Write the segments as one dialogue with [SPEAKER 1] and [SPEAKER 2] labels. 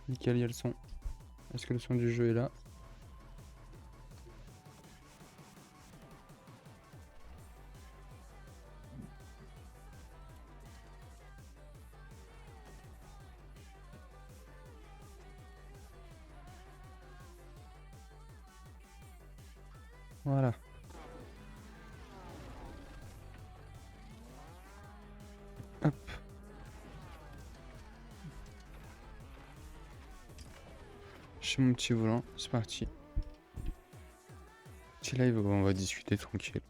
[SPEAKER 1] Nickel, il y a le son. Est-ce que le son du jeu est là? Voilà. Hop. Chez mon petit volant, c'est parti. Petit live, on va discuter tranquille.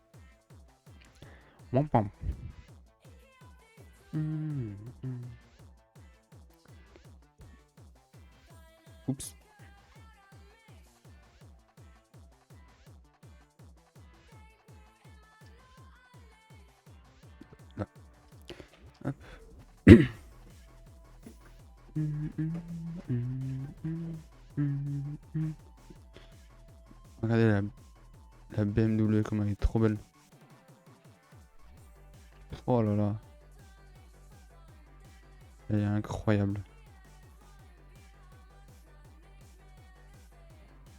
[SPEAKER 1] Bon, pam. Oups. Là. Hop. Regardez la BMW comme elle est trop belle. Oh là là. Elle est incroyable.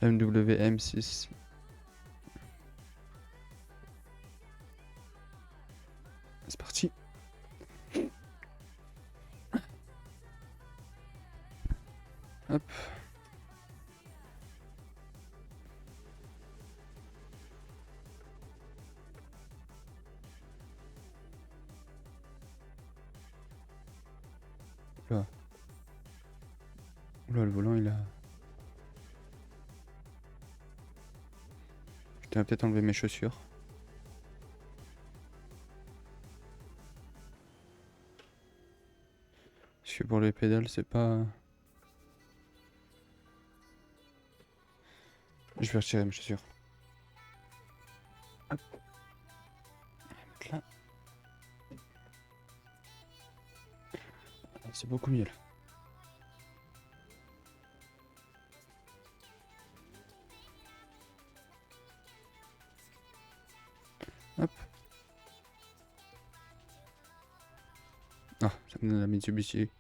[SPEAKER 1] BMW M6. C'est parti. Hop. Là. Oula, le volant il a... Je vais peut-être enlever mes chaussures. Parce que pour les pédales c'est pas... Je vais retirer mes chaussures. Hop. Là. C'est beaucoup mieux là. Hop. Ah, ça me donne la Mitsubishi.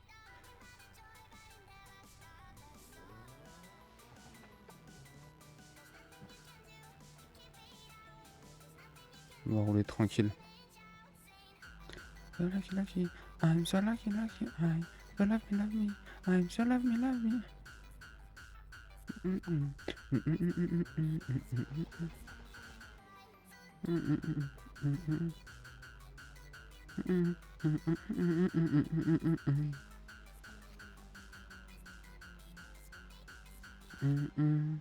[SPEAKER 1] On va rouler tranquille. So lucky, lucky, I'm so lucky, lucky, I'm so lucky, love me, I'm so love me, love me. On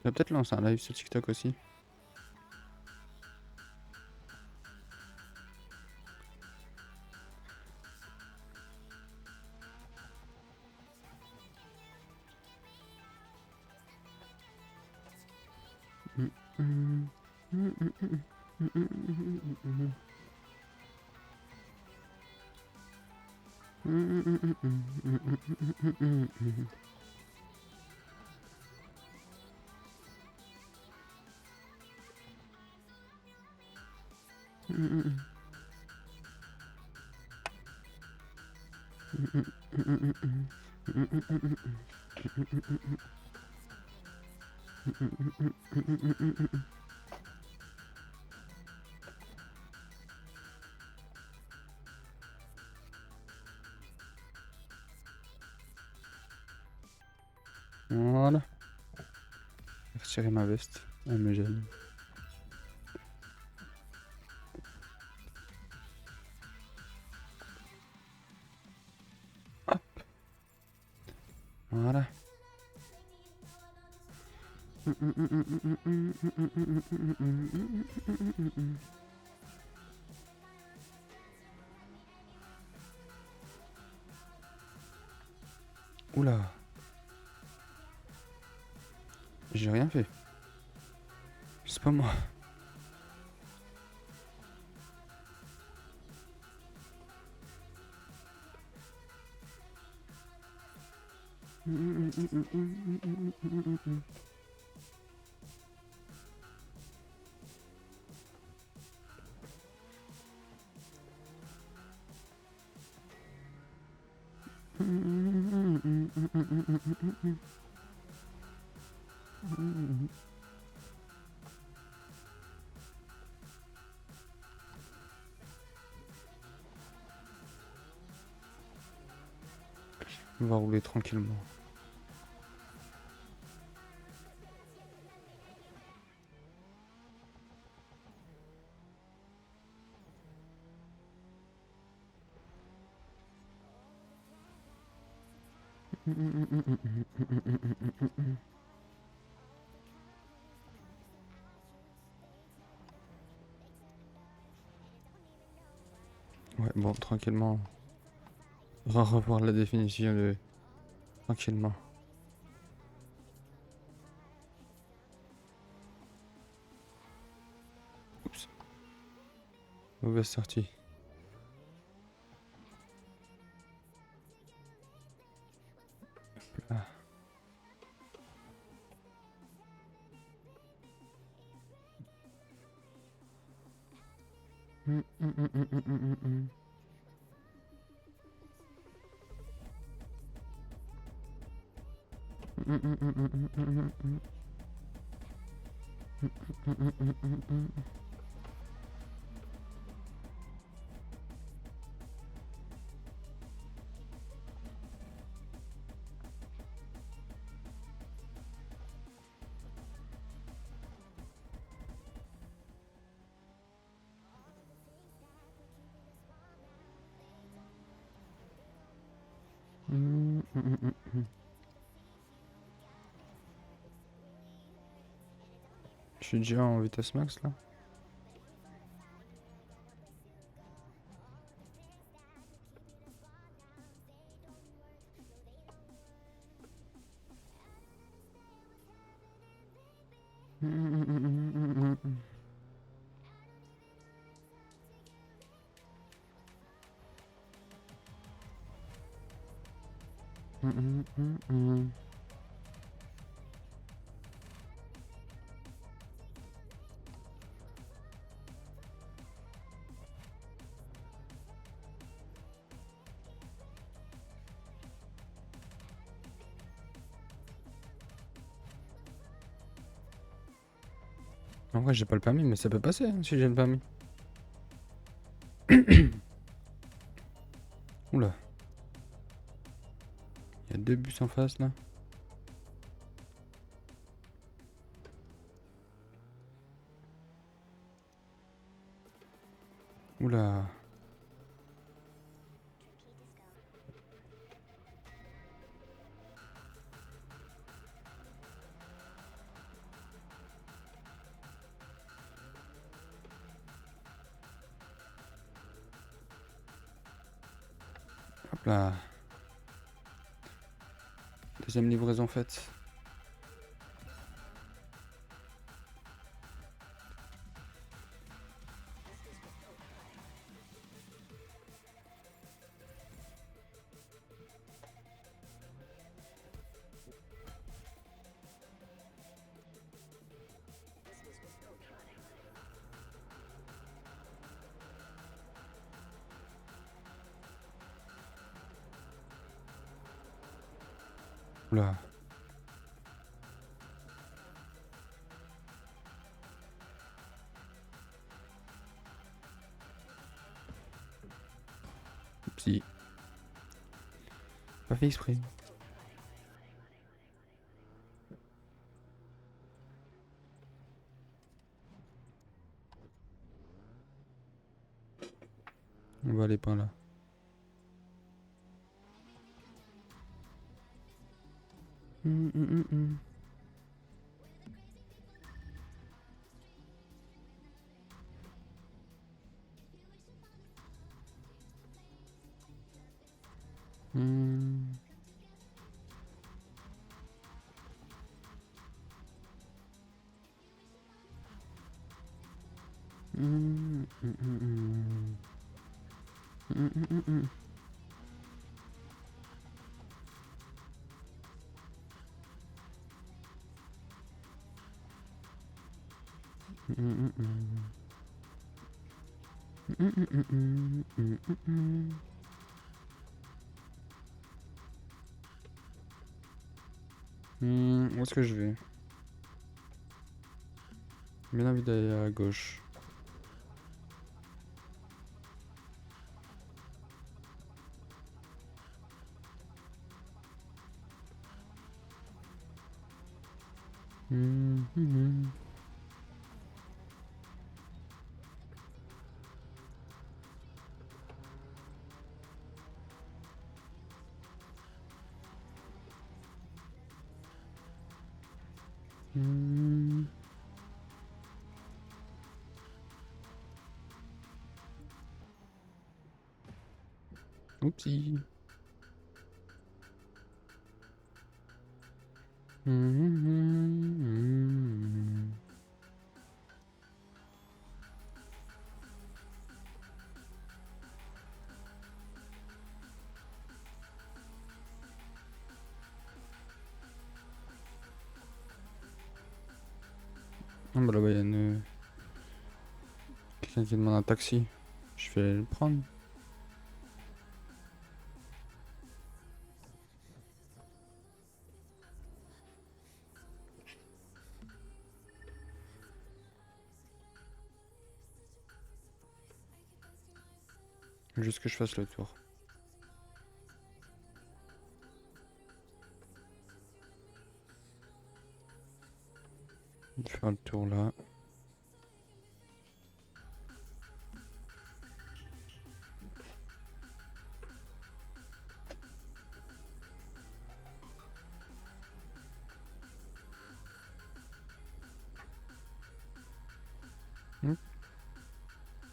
[SPEAKER 1] va peut-être lancer un live sur TikTok aussi. Voilà. Je vais retirer ma veste. Elle me gêne. Hop. Voilà. Oula. J'ai rien fait. C'est pas moi. On va rouler tranquillement. Ouais, bon, tranquillement. On va revoir la définition de tranquillement. Oups. Mauvaise sortie. Ah. Je suis déjà en vitesse max là. En vrai, j'ai pas le permis, mais ça peut passer hein, si j'ai le permis. Oula. Il y a deux bus en face là. Oula. Hop là. Deuxième livraison faite. Oula. Si. Pas fait exprès. On va aller par là. Où est-ce que je vais? Bien envie d'aller à gauche. Oupsie. Ah bah là-bas il y a quelqu'un qui demande un taxi. Je vais aller le prendre. Juste que je fasse le tour. Je vais faire le tour là.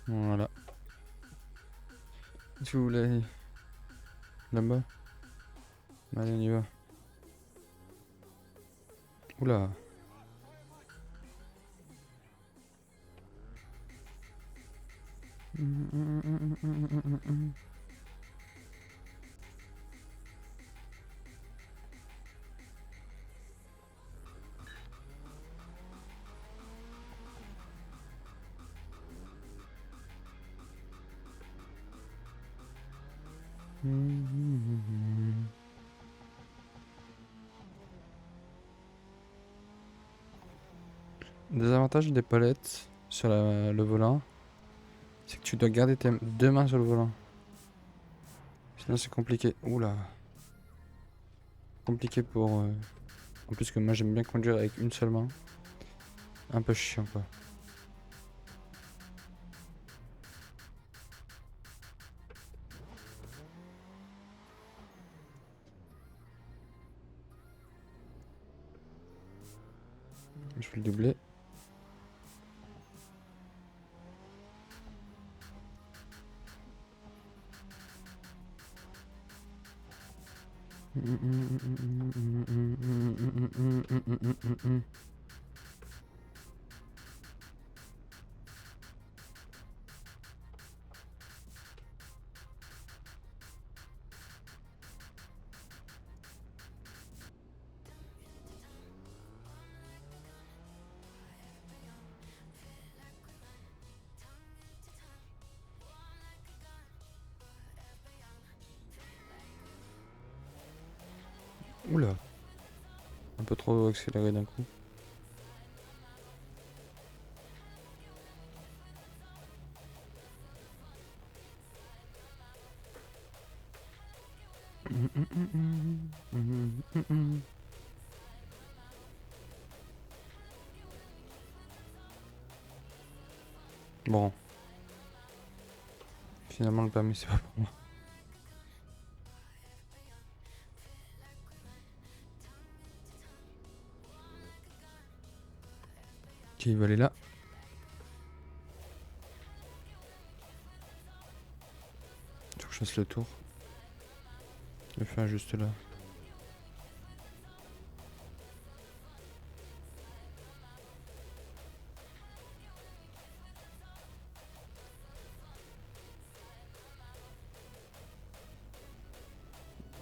[SPEAKER 1] Voilà. Si vous voulez aller là-bas. Allez, on y va. Oula. Désavantage des palettes sur le volant, c'est que tu dois garder tes deux mains sur le volant. Sinon c'est compliqué. Oula. Compliqué pour... En plus que moi j'aime bien conduire avec une seule main. Un peu chiant quoi. Je vais le doubler. Oula. Un peu trop accéléré d'un coup. Bon. Finalement le permis c'est pas pour moi. Ok, il va aller là. Faut que je fasse le tour. Je vais faire juste là.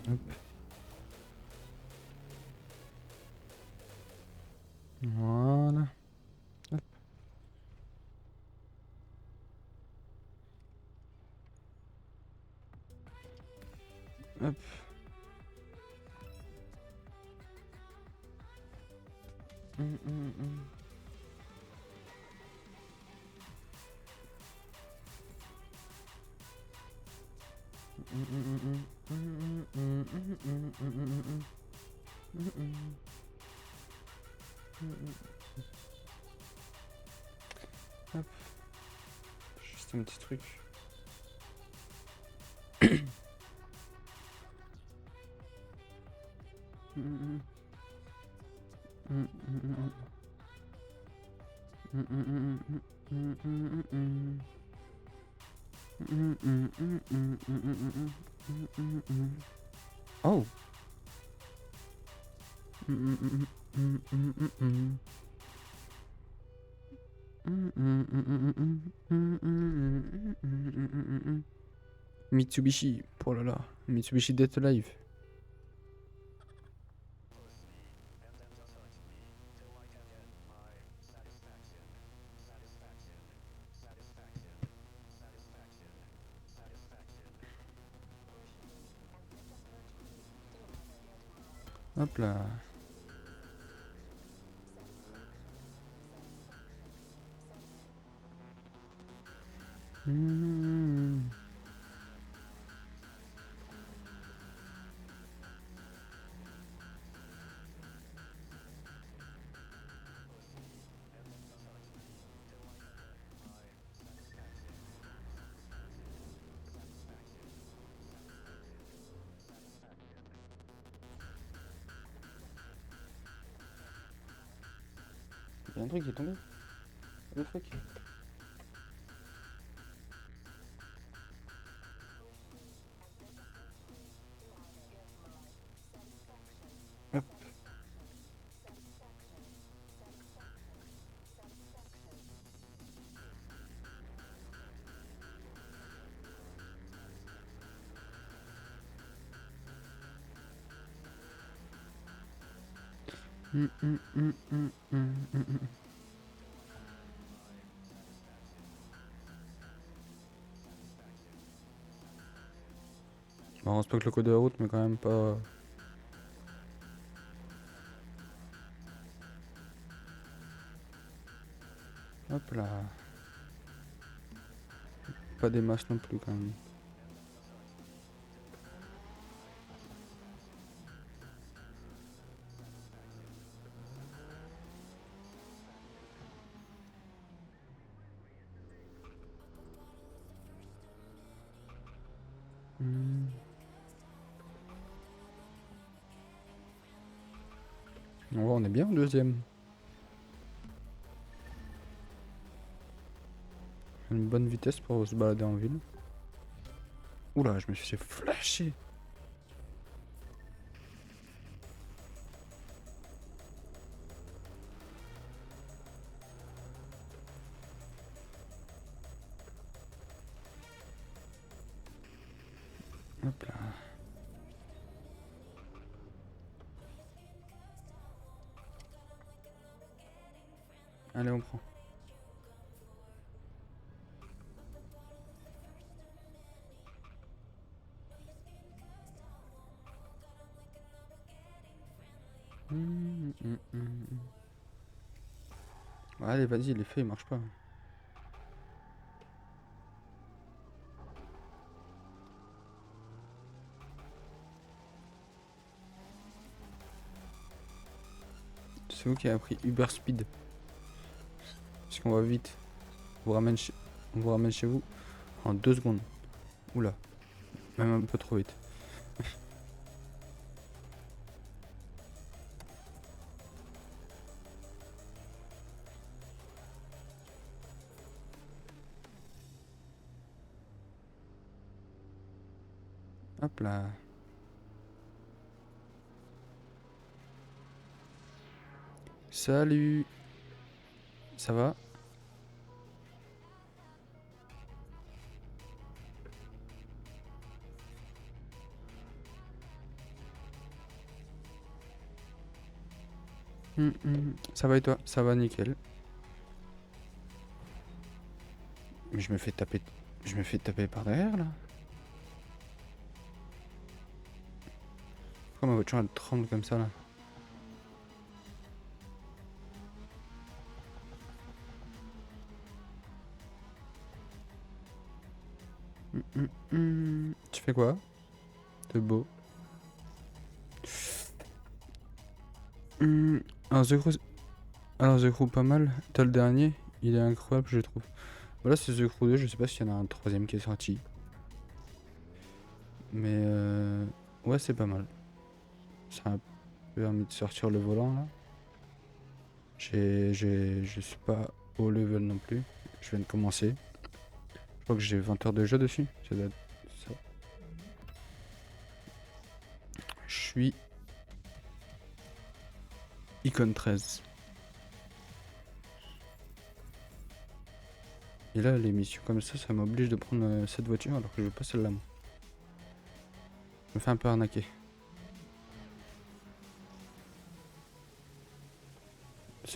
[SPEAKER 1] Hop. Voilà. Hop. Hop. Hop. Juste un petit truc. Oh. Mitsubishi, oh là là, Mitsubishi Death Alive. Hop là. Il y a un truc qui est tombé. Le truc. Hop. Bon, on respecte le code de la route, mais quand même pas. Hop là. Pas des masses non plus quand même. On voit, on est bien en deuxième. Une bonne vitesse pour se balader en ville. Oula, je me suis fait flasher. Hop là. Allez, on prend. Allez, vas-y, l'effet il marche pas. C'est vous qui avez appris Uber Speed. Parce qu'on va vite. On vous ramène chez vous en 2 secondes. Oula. Même un peu trop vite. Hop là. Salut. Ça va? Ça va et toi? Ça va nickel. Mais je me fais taper. Je me fais taper par derrière là. Pourquoi ma voiture elle tremble comme ça là? Tu fais quoi? De beau. Alors The Crew pas mal. T'as le dernier, il est incroyable je trouve. Voilà c'est The Crew 2, je sais pas s'il y en a un troisième qui est sorti. Mais ouais c'est pas mal. Ça m'a permis de sortir le volant là. Je suis pas au level non plus. Je viens de commencer. Je crois que j'ai 20 heures de jeu dessus. Ça doit être ça. Je suis Icon 13. Et là, les missions comme ça m'oblige de prendre cette voiture alors que je veux pas celle-là. Moi. Je me fais un peu arnaquer.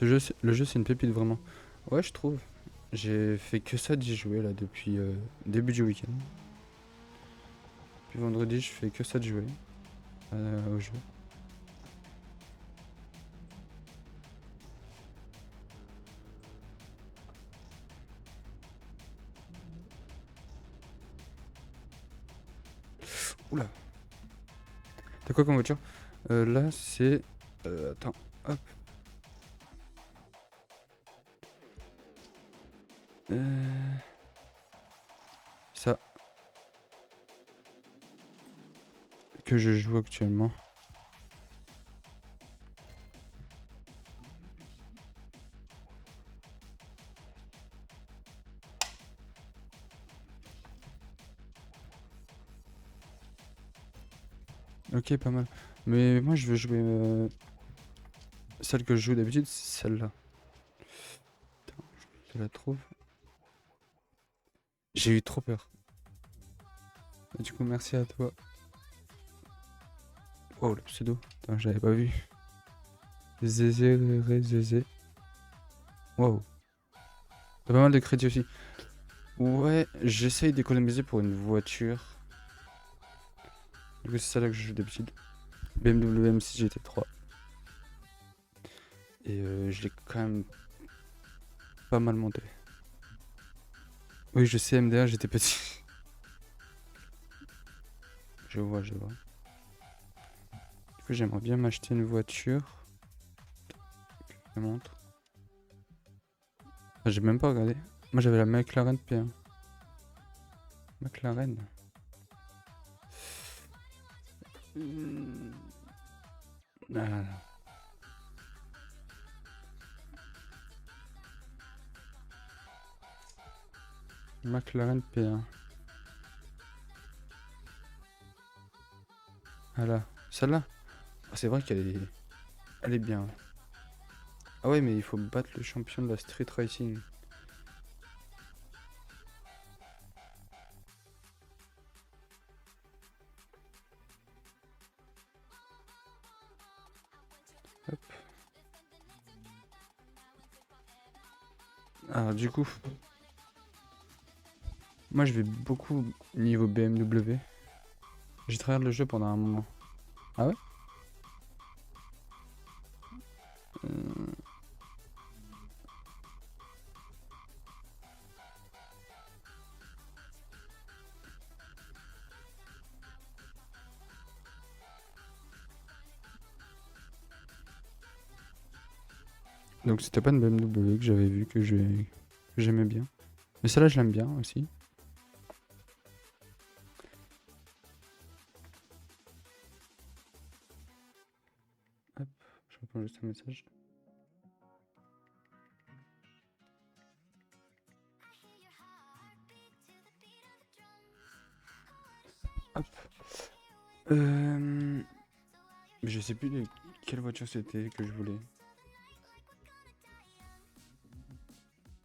[SPEAKER 1] Le jeu, c'est une pépite vraiment. Ouais, je trouve. J'ai fait que ça d'y jouer là depuis début du week-end. Puis vendredi, je fais que ça de jouer au jeu. Oula. T'as quoi comme voiture? Là, c'est. Attends. Hop. Ça. Que je joue actuellement. Ok, pas mal. Mais moi, je veux jouer. Celle que je joue d'habitude, c'est celle-là. Je la trouve. J'ai eu trop peur. Et du coup, merci à toi. Oh, le pseudo. Attends, j'avais pas vu. Zézé, ré, zézé. Wow. T'as pas mal de crédits aussi. Ouais, j'essaye d'économiser pour une voiture. Du coup, c'est celle-là que je joue d'habitude. BMW M6 GT3. Et je l'ai quand même pas mal monté. Oui, je sais, MDA, j'étais petit. Je vois, je vois. Du coup, j'aimerais bien m'acheter une voiture. Je te montre. Ah, j'ai même pas regardé. Moi, j'avais la McLaren P1. McLaren. Ah. McLaren P1. Voilà. Celle-là. Ah, c'est vrai qu'elle est... Elle est bien. Ouais. Ah ouais, mais il faut battre le champion de la street racing. Hop. Alors du coup, moi je vais beaucoup niveau BMW. J'ai travaillé le jeu pendant un moment. Ah ouais? Euh, Donc c'était pas une BMW que j'avais vu que j'aimais bien. Mais celle-là je l'aime bien aussi. Hop, je réponds juste un message. Hop. Je sais plus de quelle voiture c'était que je voulais.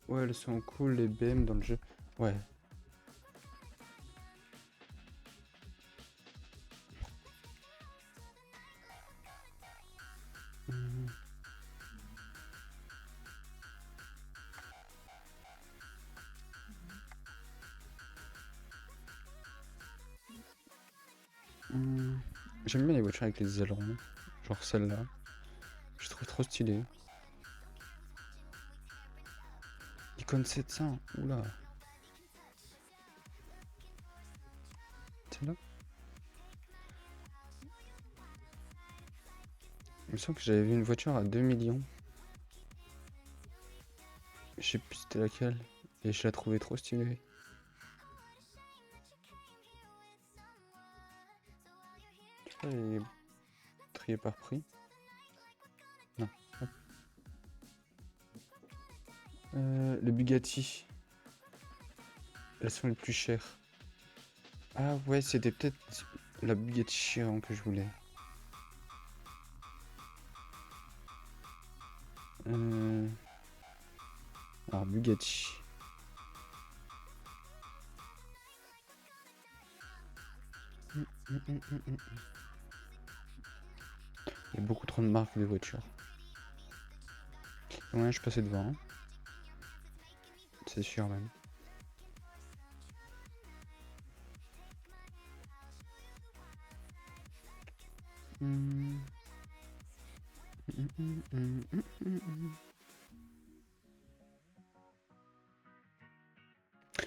[SPEAKER 1] Ouais, elles sont cool les BM dans le jeu. Ouais. Hum, J'aime bien les voitures avec les ailerons. Genre celle-là. Je trouve trop stylé. Icon 700. Oula. celle-là? Il me semble que j'avais vu une voiture à 2 millions. Je sais plus c'était laquelle. Et je la trouvais trop stylée. Je sais pas, elle est triée par prix. Non. Hop. Les Bugatti. Elles sont les plus chères. Ah ouais, c'était peut-être la Bugatti Chiron que je voulais. Alors Bugatti. Il y a beaucoup trop de marques de voitures. Ouais, je passais devant. Hein. C'est sûr même.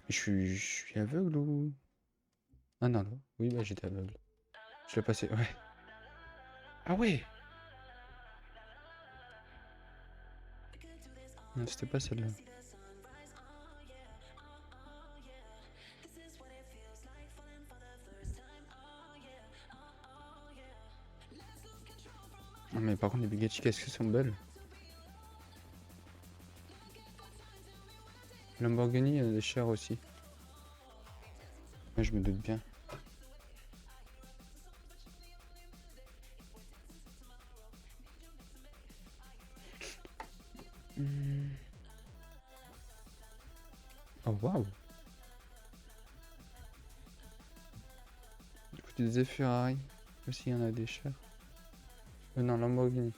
[SPEAKER 1] Je suis aveugle ou... Ah non, là. Oui, bah j'étais aveugle. Je l'ai passé, ouais. Ah ouais! Non, c'était pas celle-là. Ah, mais par contre, les Bugatti, qu'est-ce qu'elles sont belles. Lamborghini, elle est chère aussi. Ouais, je me doute bien. Oh waouh! Du coup, tu disais Ferrari. Aussi, il y en a des chers. Non, Lamborghini.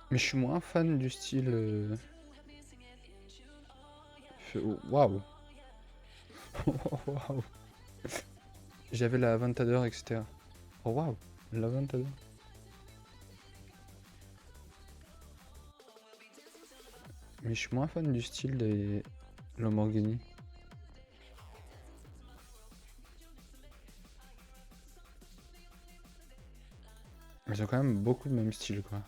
[SPEAKER 1] Mais je suis moins fan du style. Waouh! Waouh! J'avais la Aventador, etc. Oh waouh! La Aventador. Mais je suis moins fan du style des Lamborghini. Ils ont quand même beaucoup de même style, quoi.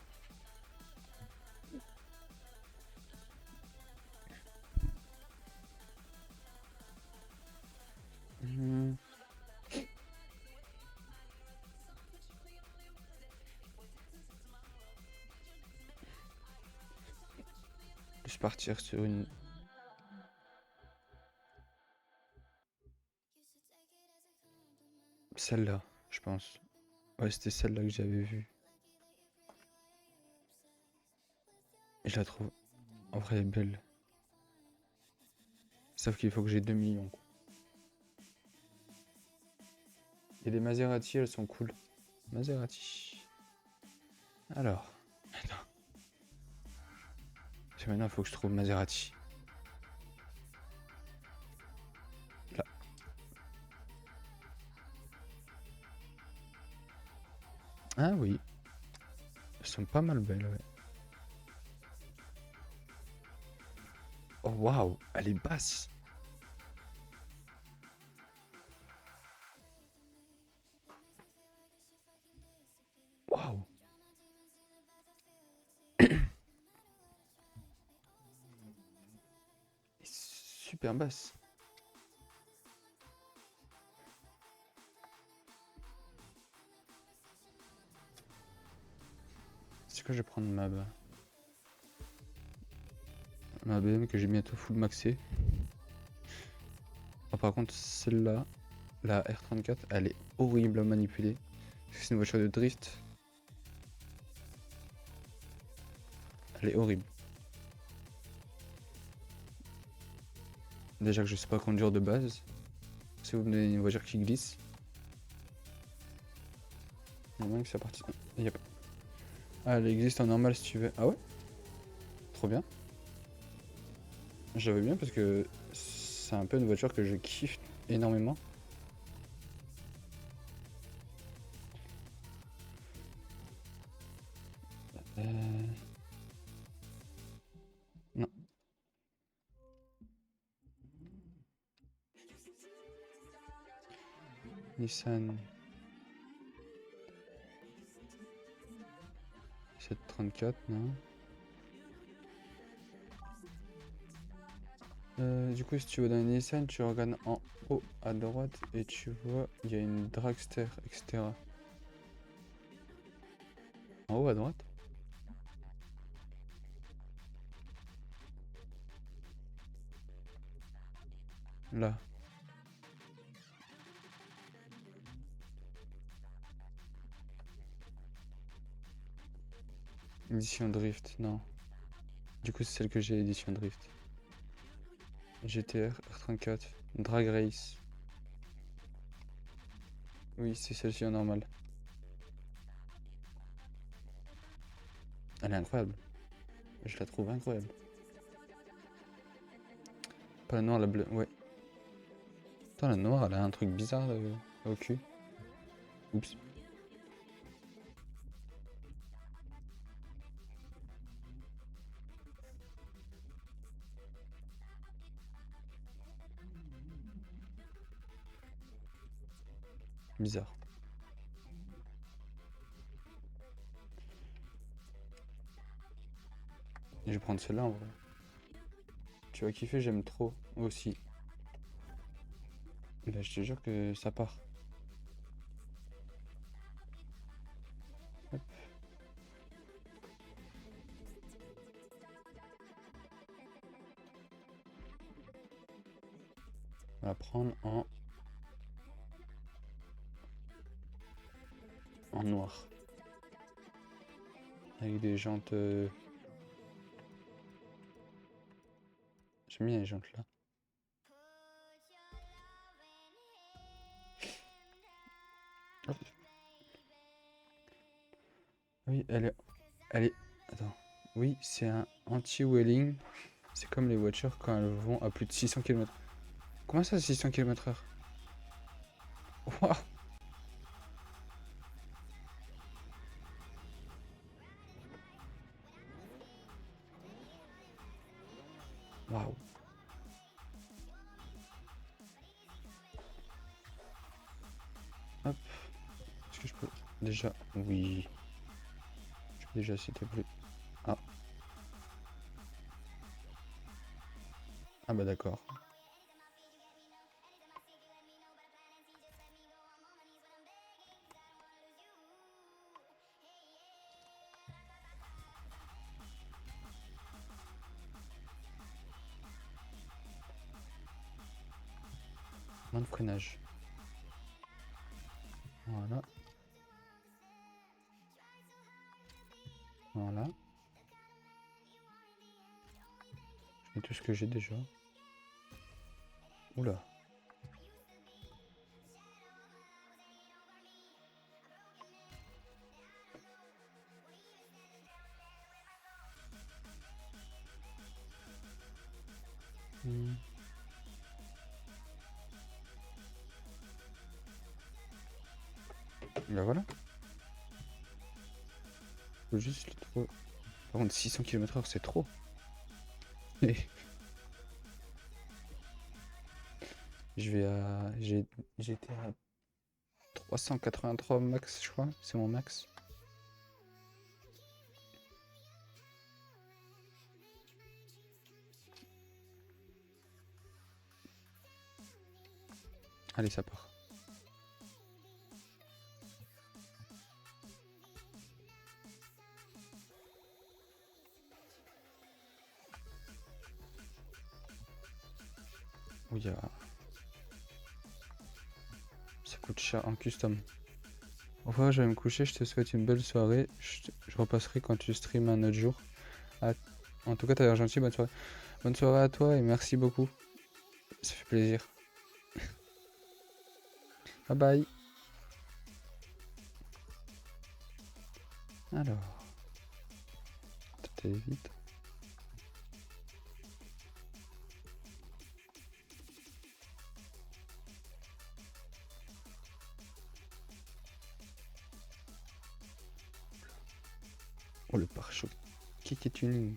[SPEAKER 1] Plus partir sur une... Celle-là, je pense. Ouais, c'était celle-là que j'avais vue. Et je la trouve... En vrai, elle est belle. Sauf qu'il faut que j'ai 2 millions. Il y a des Maserati, elles sont cool. Maserati. Alors. Attends. Parce que maintenant, il faut que je trouve Maserati. Là. Ah oui. Elles sont pas mal belles, ouais. Oh waouh, elle est basse. Waouh. Super basse. C'est quoi, je vais prendre ma BM que j'ai bientôt full maxé. Oh, par contre, celle-là, la R34, elle est horrible à manipuler. Parce que c'est une voiture de drift. Elle est horrible. Déjà que je sais pas conduire de base. Si vous me donnez une voiture qui glisse. Il y a moyen que ça parte. Yep. Ah, elle existe en normal si tu veux. Ah ouais? Trop bien. J'avais bien parce que c'est un peu une voiture que je kiffe énormément. Nissan 734, non. Du coup, si tu vas dans une Nissan, tu regardes en haut à droite et tu vois, il y a une dragster, etc. En haut à droite? Là. Édition Drift, non. Du coup, c'est celle que j'ai, édition Drift. GTR R34, Drag Race. Oui, c'est celle-ci en normal. Elle est incroyable. Je la trouve incroyable. Pas la noire, la bleue, ouais. Attends, la noire, elle a un truc bizarre au cul. Oups. Bizarre. Je vais prendre celle-là en vrai. Tu vas kiffer, j'aime trop aussi. Là, je te jure que ça part. Hop. On va prendre en noir. Avec des jantes. J'aime bien les jantes là. Hop. Oui, elle est. Attends. Oui, c'est un anti-wheeling. C'est comme les voitures quand elles vont à plus de 600 km. Comment ça, 600 km/h? Waouh! Waouh! Hop. Est-ce que je peux. Déjà. Oui. Je peux déjà, s'il te plaît. Ah. Ah bah d'accord. Moins de freinage. Voilà. Voilà. Je mets tout ce que j'ai déjà. Oula. Hmm. Bah voilà. Faut juste le trouver. Par contre, 600 km/h, c'est trop. Et je vais à. J'étais à 383 max, je crois. C'est mon max. Allez, ça part. Oui, ça coûte cher en custom. Enfin, je vais me coucher. Je te souhaite une belle soirée. Je repasserai quand tu stream un autre jour. Ah, en tout cas, t'as l'air gentil. Bonne soirée. Bonne soirée à toi et merci beaucoup. Ça fait plaisir. Bye bye. Alors, tout est vite. Oh, le pare-choc. Kick et tuning.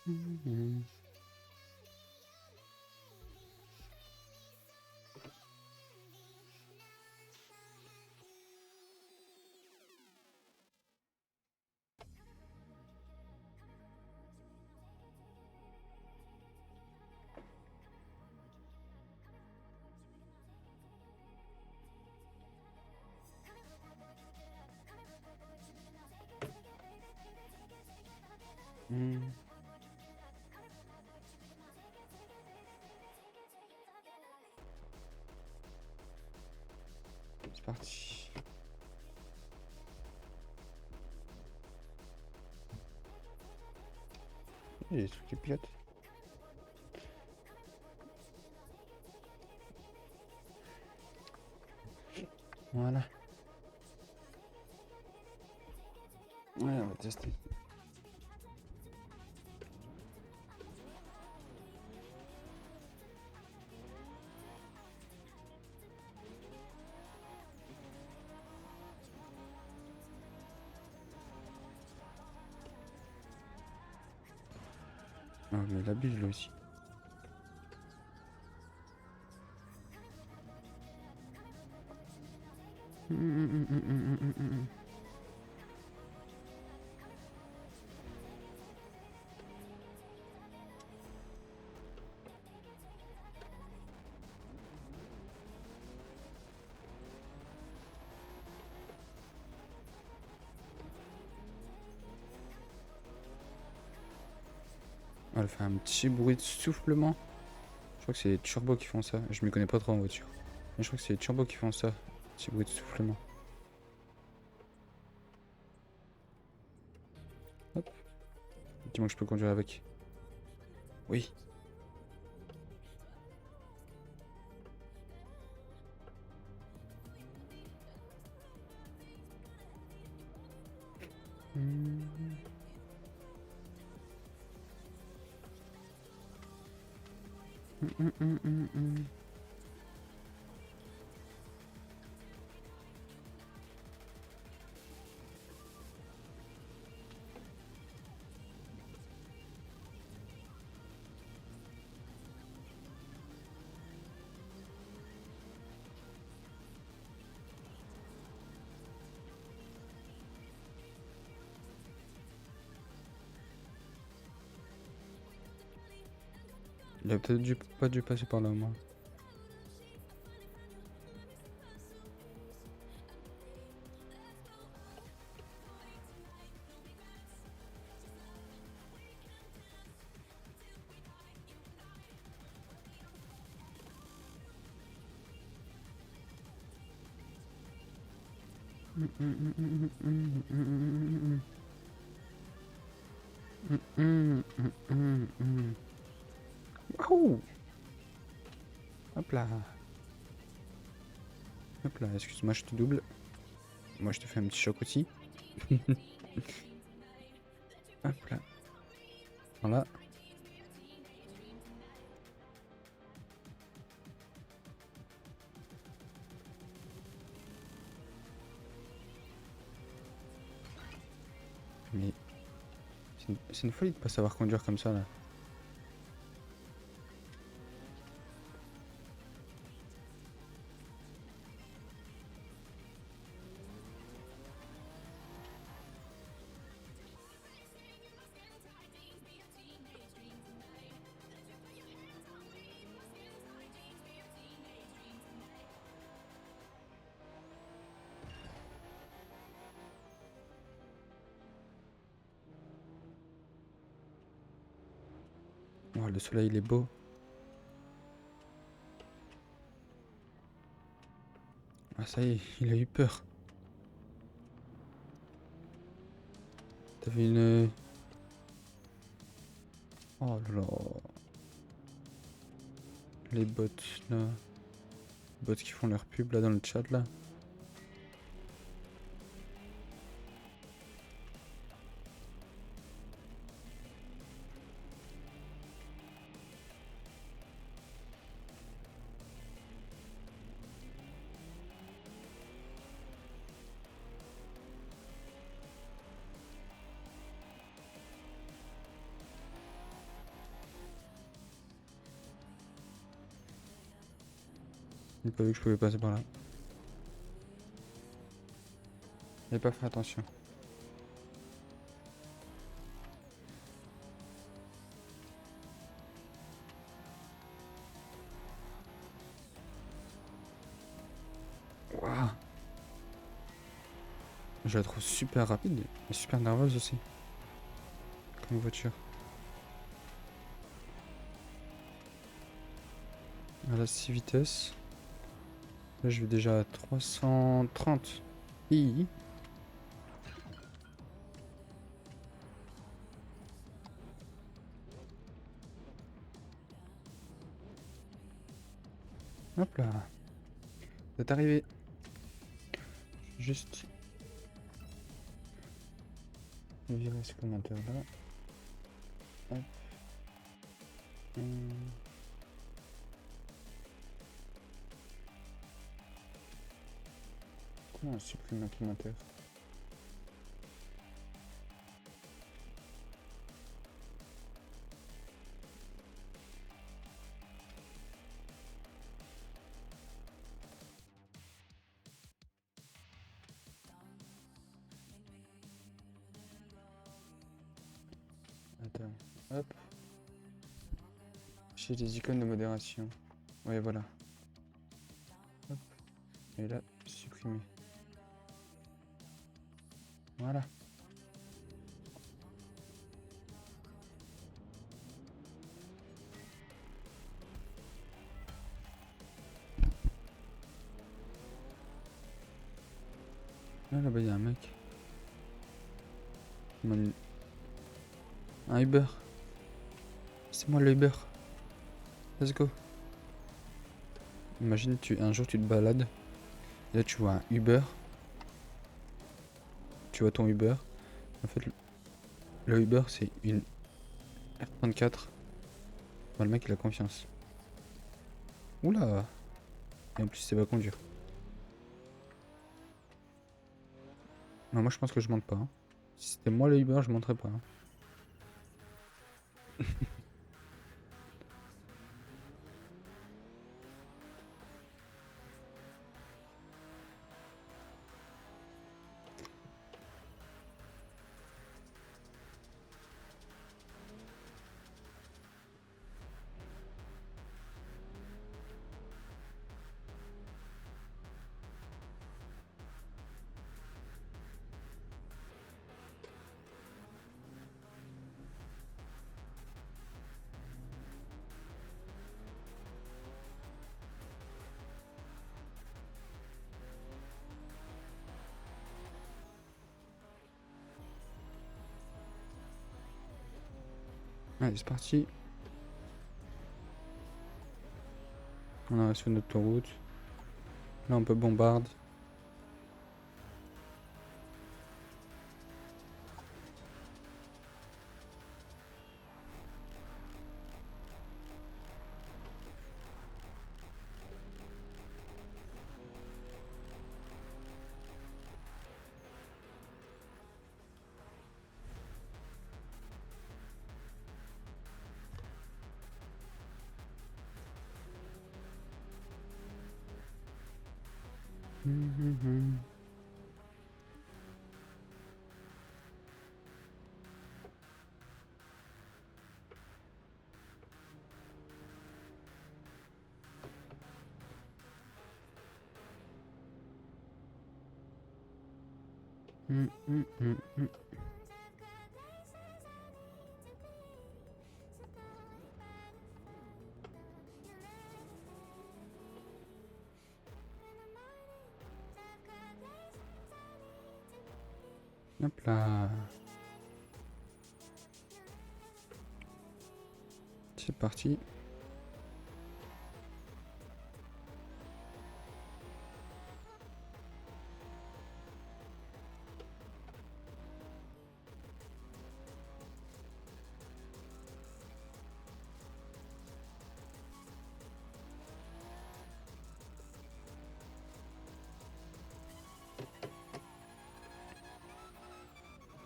[SPEAKER 1] Mhm. Mhm. C'est parti. Il y a des trucs qui pilotent. Voilà. Ouais, on va tester. Ah, mais il abuse là aussi. On va faire un petit bruit de soufflement. Je crois que c'est les turbos qui font ça. Je m'y connais pas trop en voiture. Mais je crois que c'est les turbos qui font ça. Petit bruit de soufflement. Hop. Dis-moi que je peux conduire avec. Oui. Il a peut-être pas dû passer par là, moi. Waouh! Hop là. Hop là, excuse-moi, je te double. Moi, je te fais un petit choc aussi. Hop là. Voilà. Mais c'est une folie de pas savoir conduire comme ça, là. Oh, le soleil, il est beau. Ah, ça y est, il a eu peur. T'avais une... Oh là là. Les bots, là. Les bots qui font leur pub, là, dans le chat, là. J'ai pas vu que je pouvais passer par là. J'ai pas fait attention. Waouh. Je la trouve super rapide et super nerveuse aussi. Comme voiture. Elle a 6 vitesses. Là je vais déjà à 330. Hi. Hop là. Vous êtes arrivé. Juste virer ce commentaire là. Hop. Comment on supprime un commentaire? Attends. Hop. Chez les icônes de modération. Ouais, voilà. Hop. Et là, supprimer. Voilà. Ah, là-bas, il y a un mec. Un Uber. C'est moi le Uber. Let's go. Imagine, un jour tu te balades. Et là, tu vois un Uber. Tu vois ton Uber. En fait, le Uber, c'est une R34. Bah, le mec, il a confiance. Oula. Et en plus, il sait pas conduire. Non, moi, je pense que je monte pas. Hein. Si c'était moi le Uber, je monterais pas. Hein. Allez, c'est parti. On arrive sur notre autoroute. Là, on peut bombarder. Hop là. C'est parti.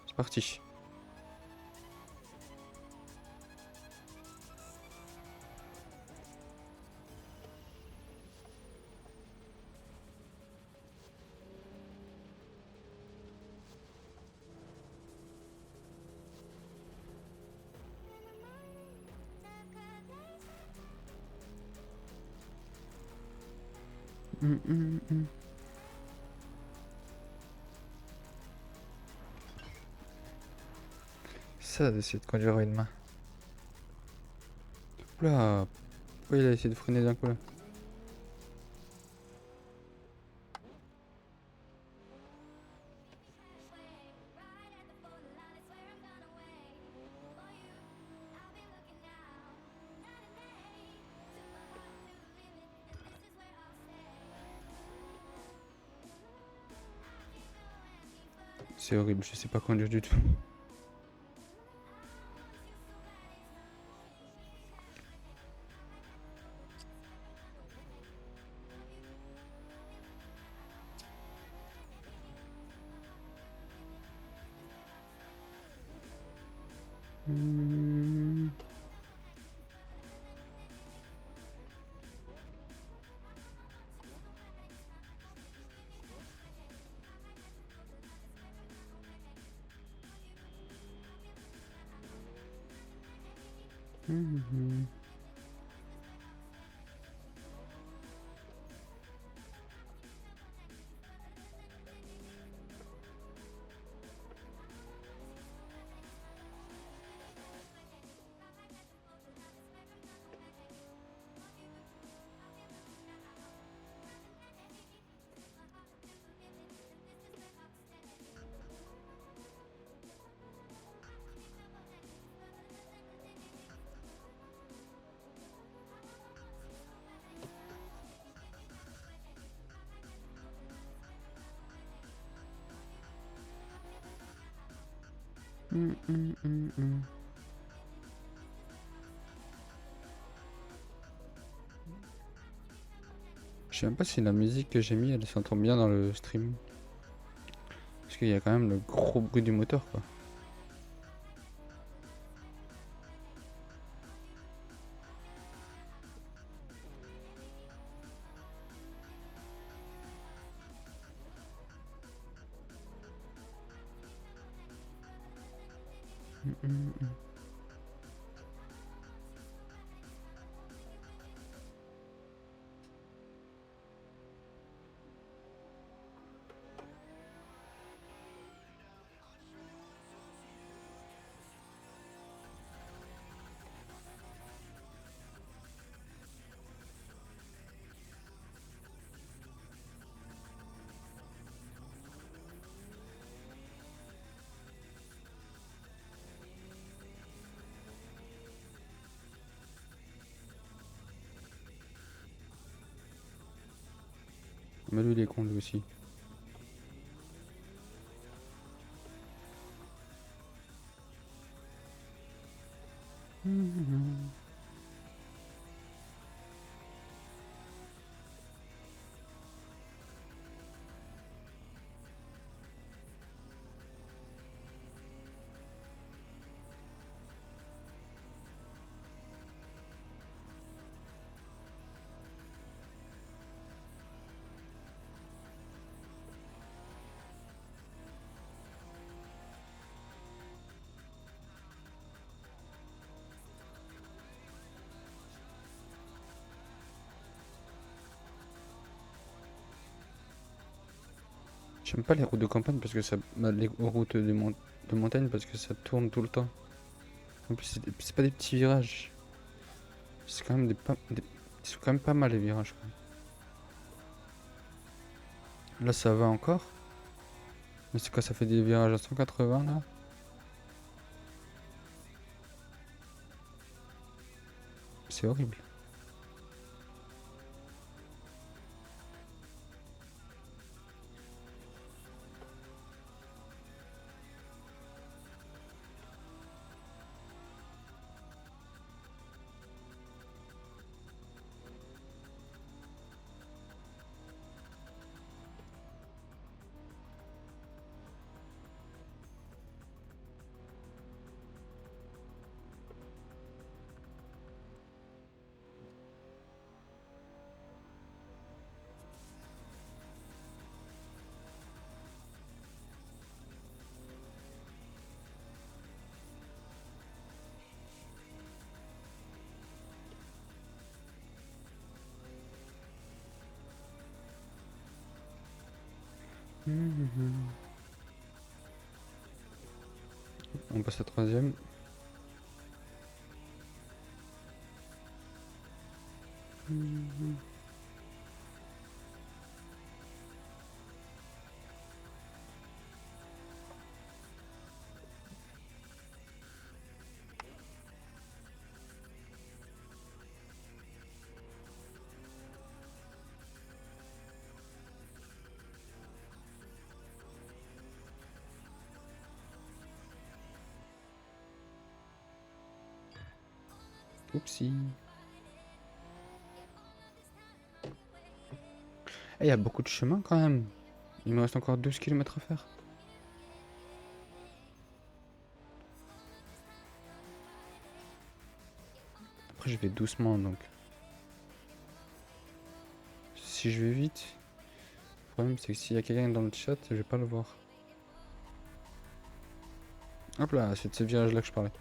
[SPEAKER 1] C'est parti. Ça, d'essayer de conduire à une main. Oula, pourquoi il a essayé de freiner d'un coup là? C'est horrible, je sais pas conduire du tout. Je sais même pas si la musique que j'ai mis elle s'entend bien dans le stream. Parce qu'il y a quand même le gros bruit du moteur quoi. Mais lui il est con lui aussi. J'aime pas les routes de campagne parce que ça. Bah, les routes de montagne parce que ça tourne tout le temps. En plus, c'est pas des petits virages. C'est quand même ils sont quand même pas mal les virages quoi. Là ça va encore. Mais c'est quoi, ça fait des virages à 180 là? C'est horrible. On passe à troisième. Oupsie. Il y a beaucoup de chemin quand même. Il me reste encore 12 km à faire. Après je vais doucement donc. Si je vais vite, le problème c'est que s'il y a quelqu'un dans le chat, je vais pas le voir. Hop là, c'est de ce virage là que je parlais.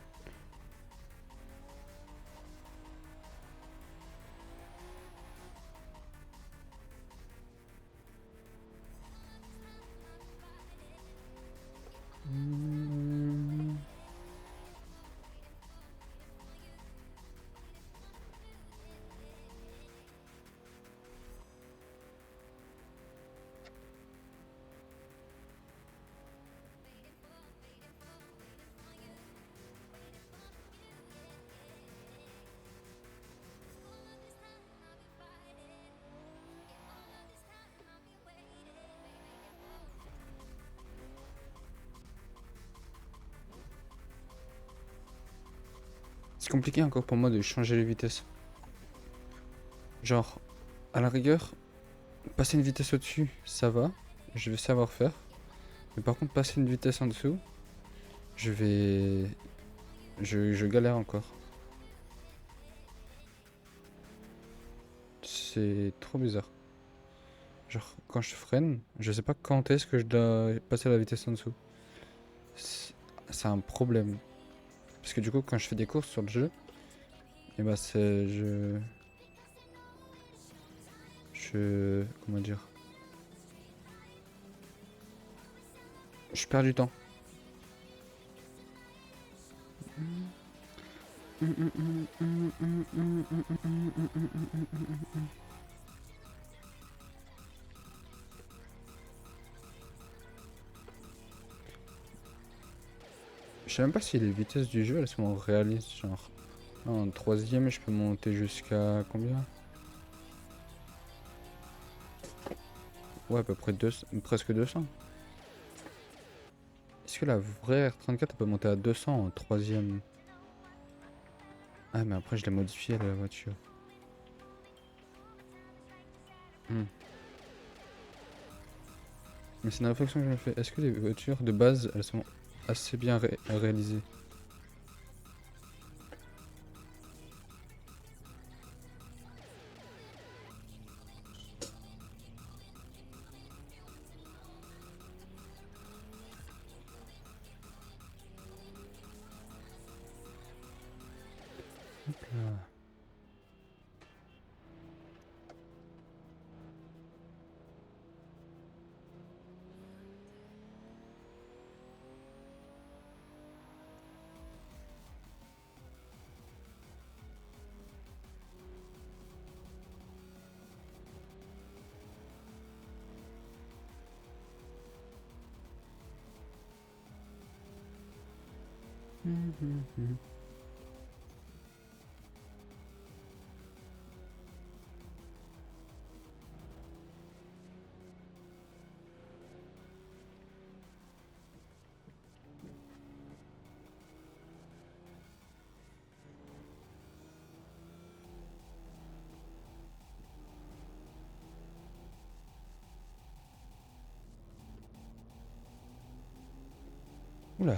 [SPEAKER 1] C'est compliqué encore pour moi de changer les vitesses. Genre, à la rigueur, passer une vitesse au-dessus, ça va. Je vais savoir faire. Mais par contre, passer une vitesse en dessous, je vais... Je galère encore. C'est trop bizarre. Genre, quand je freine, je sais pas quand est-ce que je dois passer la vitesse en dessous. C'est un problème. Parce que du coup, quand je fais des courses sur le jeu, et bah c'est... Comment dire? Je perds du temps. Je sais même pas si les vitesses du jeu elles sont réalistes. Genre, en troisième, je peux monter jusqu'à combien? Ouais, à peu près presque 200. Est-ce que la vraie R34 elle peut monter à 200 en troisième? Ah, mais après, je l'ai modifié la voiture. Mais c'est une réflexion que je me fais. Est-ce que les voitures de base elles sont assez bien réalisées? Hop là. Oula.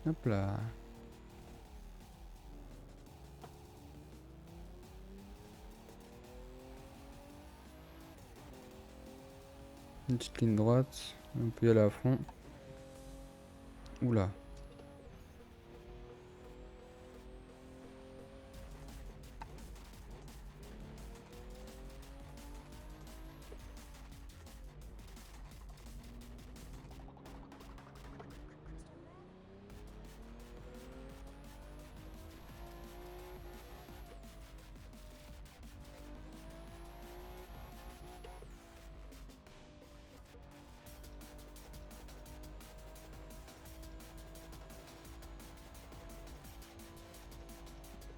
[SPEAKER 1] Hop là. Une petite ligne droite. On peut y aller à fond. Oula.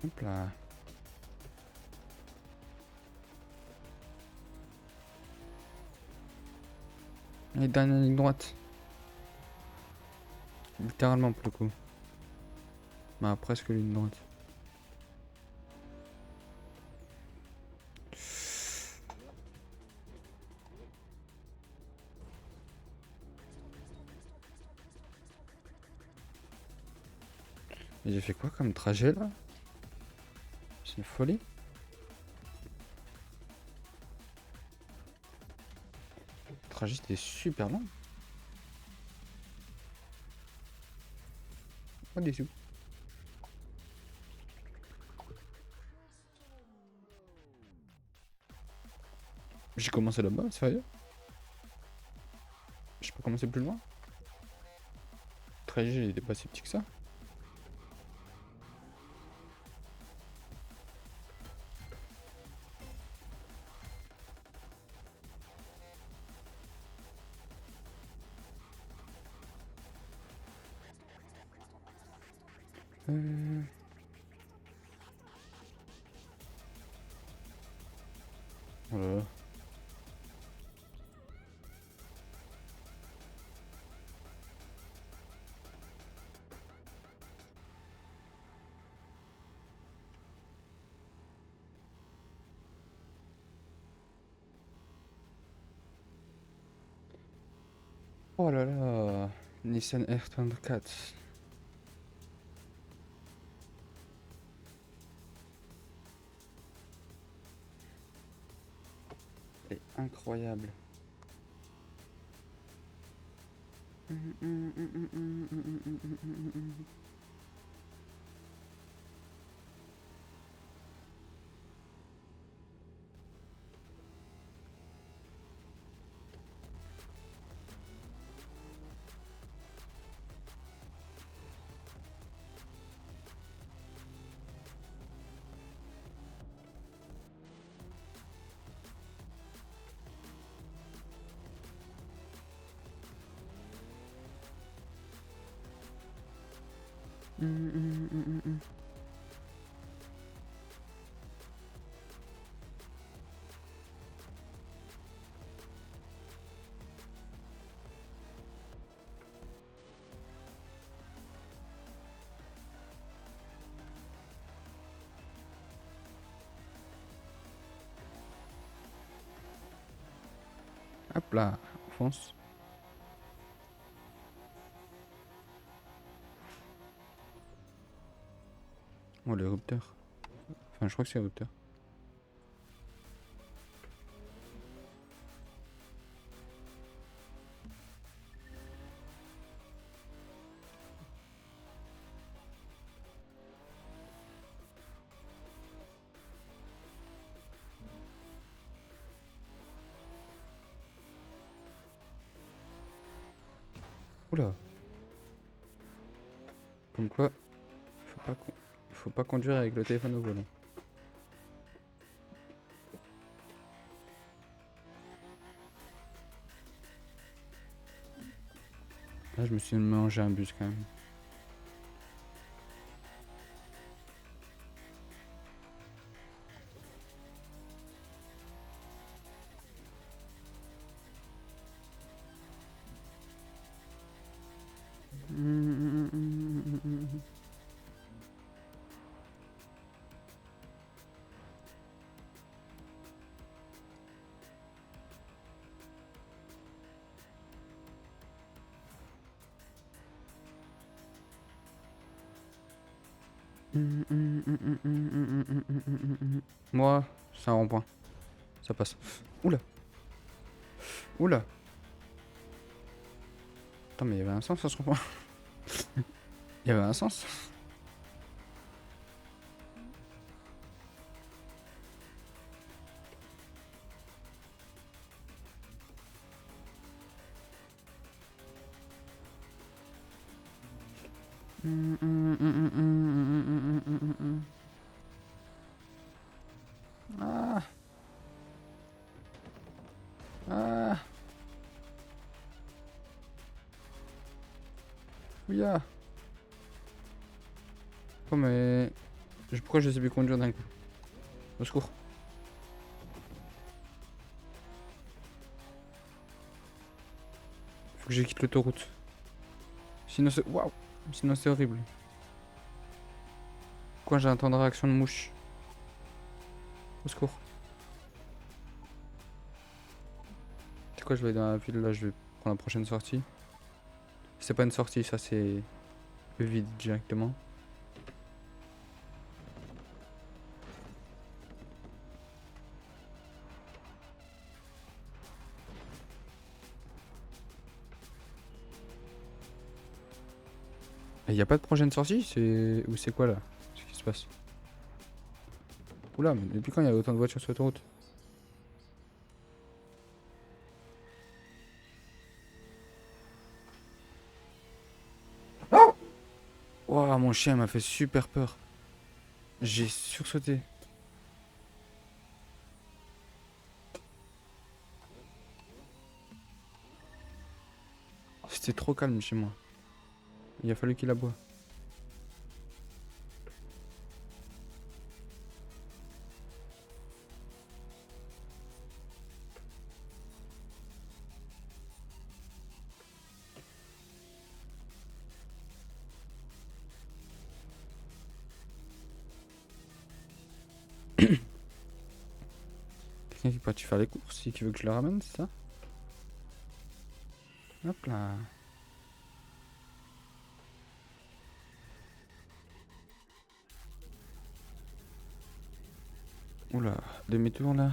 [SPEAKER 1] Hop là. Et dernière ligne droite. Littéralement pour le coup. Bah presque ligne droite. Et j'ai fait quoi comme trajet là? C'est une folie. Le trajet c'était super long. Pas des sous. J'ai commencé là-bas, sérieux? Je peux commencer plus loin? Le trajet il était pas si petit que ça. Oh là là. Oh là là. Nissan R34. Elle est incroyable. Hop là, on fonce. Oh, le rupteur. Enfin, je crois que c'est le rupteur. Oula. Comme quoi, faut pas conduire avec le téléphone au volant. Là, je me suis mangé un bus quand même. Moi, c'est un rond-point. Ça passe. Oula. Oula. Attends, mais il y avait un sens à ce rond-point. Il y avait un sens. Ah. Ah. Oui, ah. Oh, mais... Pourquoi je sais plus conduire d'un coup? Au secours. Faut que je quitte l'autoroute. Sinon c'est... Waouh. Sinon c'est horrible. Quoi, j'ai un temps de réaction de mouche. Au secours. C'est quoi, je vais aller dans la ville, là, je vais prendre la prochaine sortie. C'est pas une sortie, ça, c'est le vide directement. Il y a pas de prochaine sortie? C'est... Ou c'est quoi, là? Qu'est-ce qui se passe? Oula, mais depuis quand il y a autant de voitures sur l'autoroute? Waouh, mon chien m'a fait super peur. J'ai sursauté. C'était trop calme chez moi. Il a fallu qu'il aboie. Quelqu'un qui est parti faire les courses et qui veut que je le ramène, c'est ça? Hop là. Oula, demi-tour là.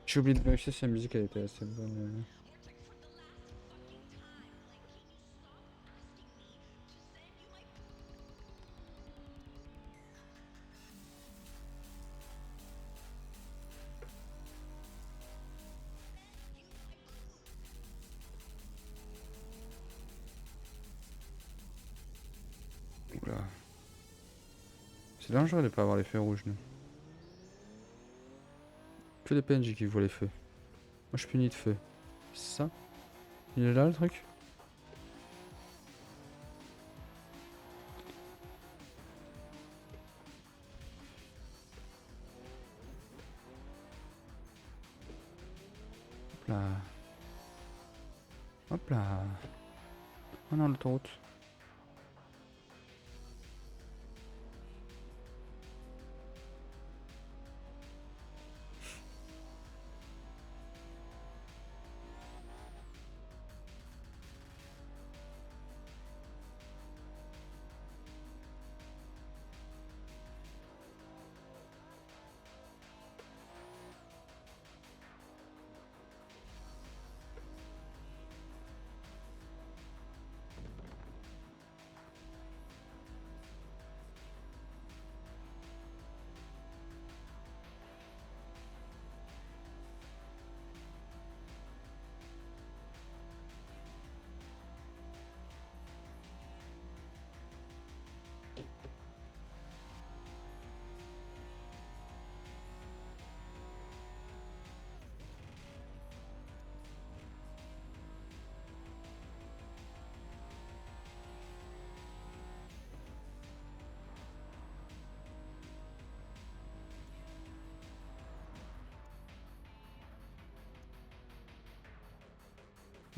[SPEAKER 1] J'ai oublié de vérifier si la musique elle était assez bonne. Oula. C'est dangereux de pas avoir les feux rouges, nous. Que les PNJ qui voient les feux. Moi je punis de feu. C'est ça? Il est là le truc? Hop là. Hop là. Oh non, l'autoroute.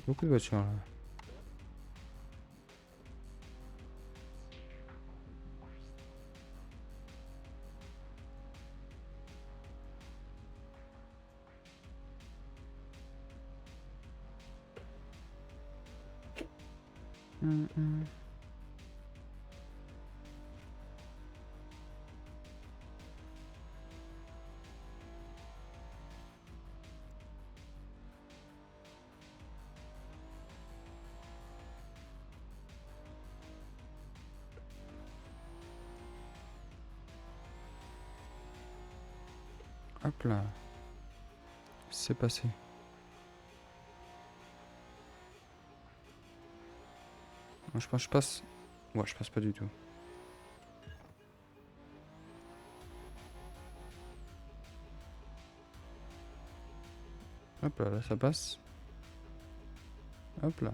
[SPEAKER 1] Beaucoup de voitures là. Hop là. C'est passé. Je pense que je passe. Ouais, je passe pas du tout. Hop là, là ça passe. Hop là.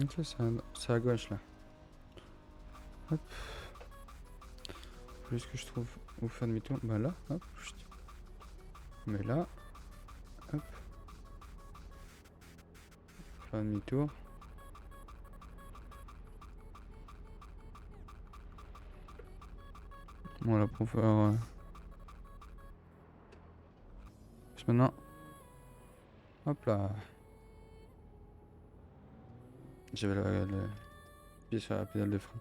[SPEAKER 1] Ok, c'est à gauche là. Hop. Plus que je trouve où faire demi-tour. Bah là, hop. Mais là, hop. Faire demi-tour. Voilà pour faire. Maintenant. Hop là. J'avais le pied sur la pédale de frein.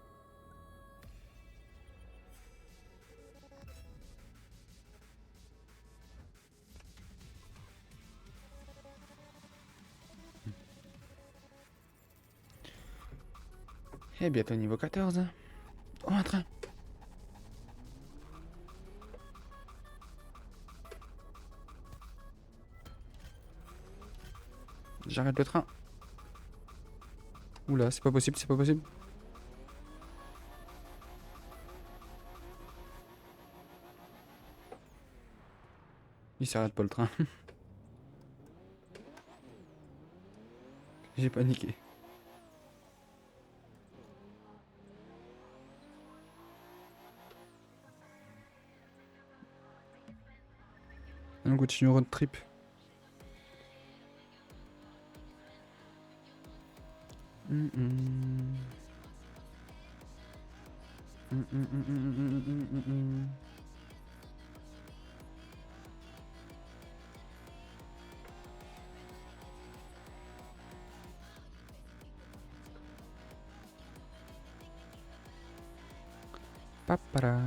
[SPEAKER 1] Et bientôt niveau 14. Oh, un train. J'arrête le train. Oula, c'est pas possible, c'est pas possible. Il s'arrête pas le train. J'ai paniqué. On continue road trip. Papara.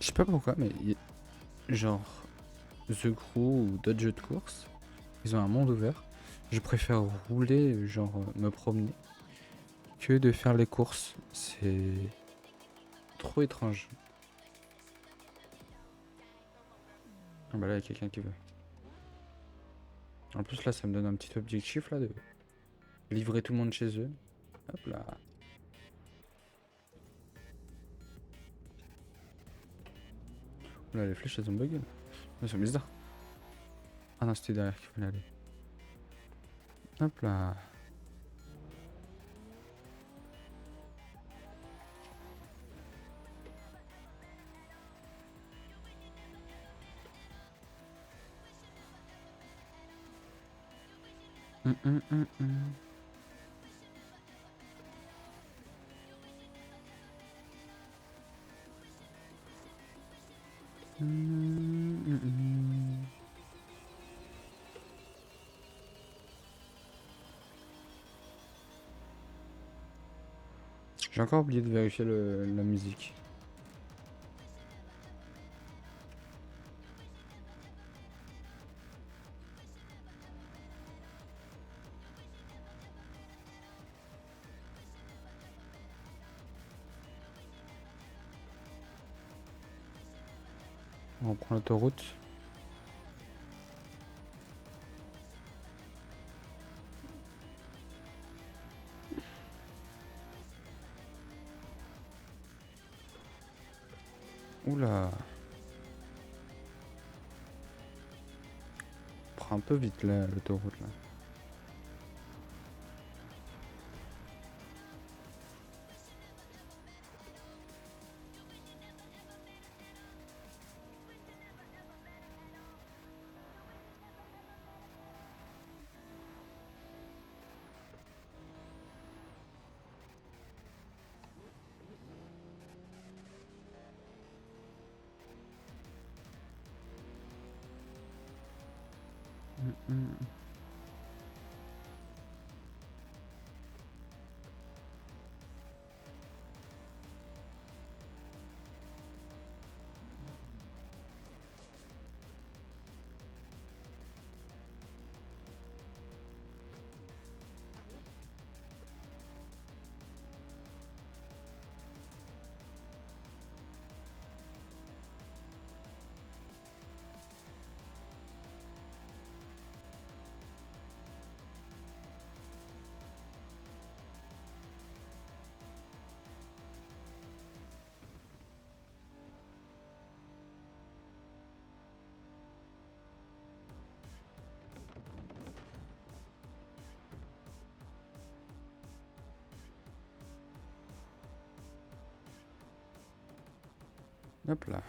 [SPEAKER 1] Je sais pas pourquoi, mais genre The Crew ou d'autres jeux de course, ils ont un monde ouvert. Je préfère rouler, genre me promener, que de faire les courses. C'est trop étrange. Ah bah là, il y a quelqu'un qui veut. En plus, là, ça me donne un petit objectif là de livrer tout le monde chez eux. Hop là. Là, les flèches, elles ont bugué. Elles sont bizarres. Ah non, c'était derrière qu'il fallait aller. Hop là. Hum, hum, hum, hum. J'ai encore oublié de vérifier la musique. On reprend l'autoroute. Oula. On prend un peu vite là, l'autoroute là. Hop là.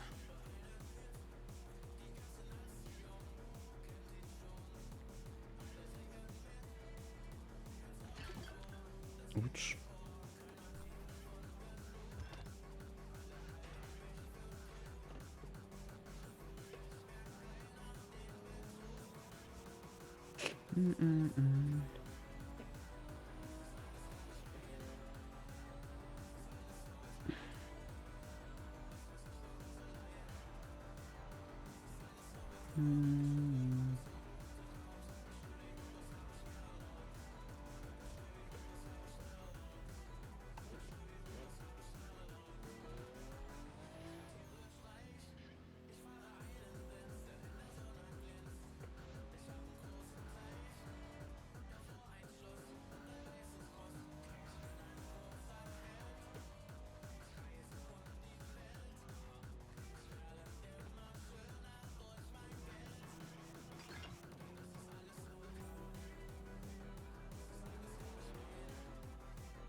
[SPEAKER 1] Ouch.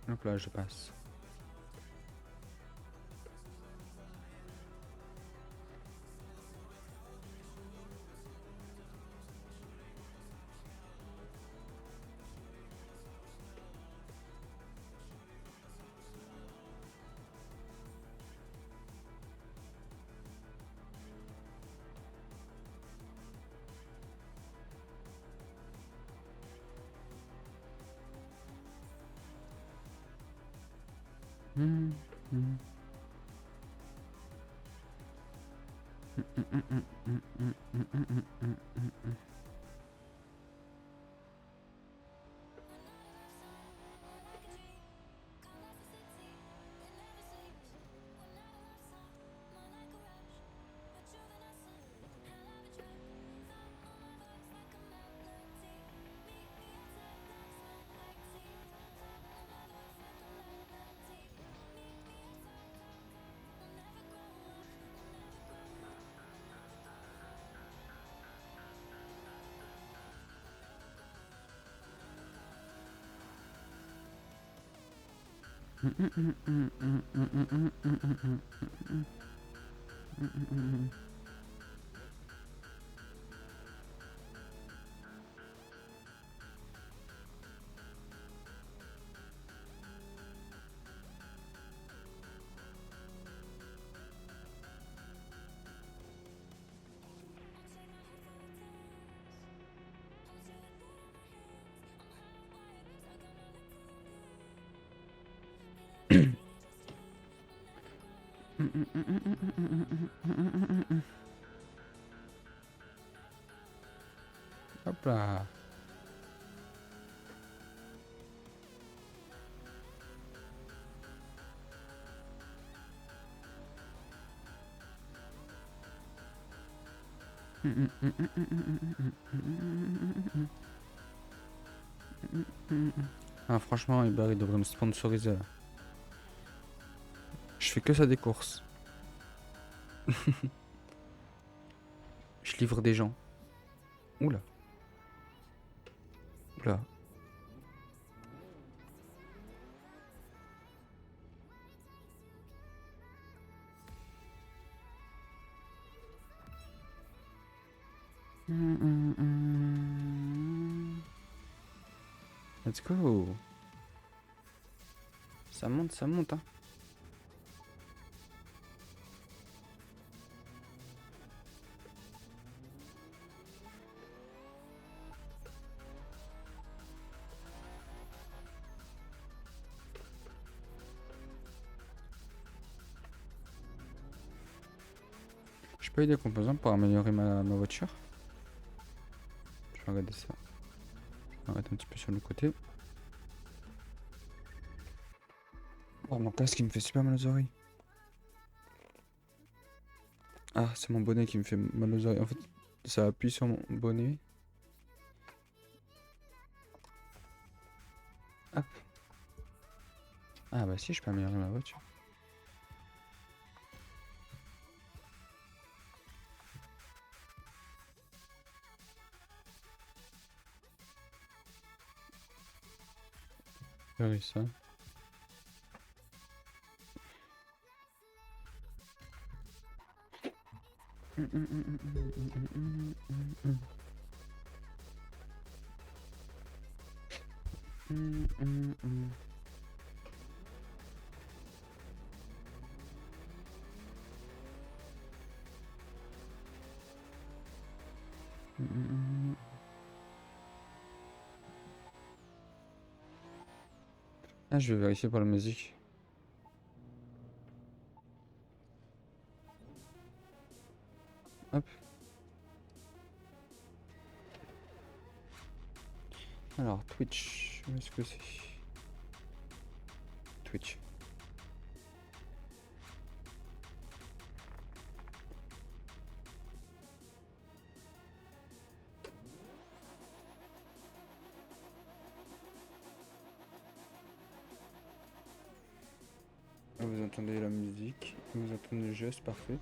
[SPEAKER 1] Hop là, je passe. Hop là. Ah, franchement, Uber, il devrait me sponsoriser là. Je fais que ça des courses. Je livre des gens. Oula. Oula. Let's go. Ça monte, hein. Je peux des composants pour améliorer ma voiture. Je vais regarder ça. Je vais arrêter un petit peu sur le côté. Oh, mon casque il me fait super mal aux oreilles. Ah, c'est mon bonnet qui me fait mal aux oreilles. En fait, ça appuie sur mon bonnet. Hop. Ah bah si, je peux améliorer ma voiture. Oui, ça. Ah, je vais vérifier pour la musique. Hop. Alors, Twitch, où est-ce que c'est? Twitch. Ah, vous entendez la musique, vous entendez le jeu, c'est parfait.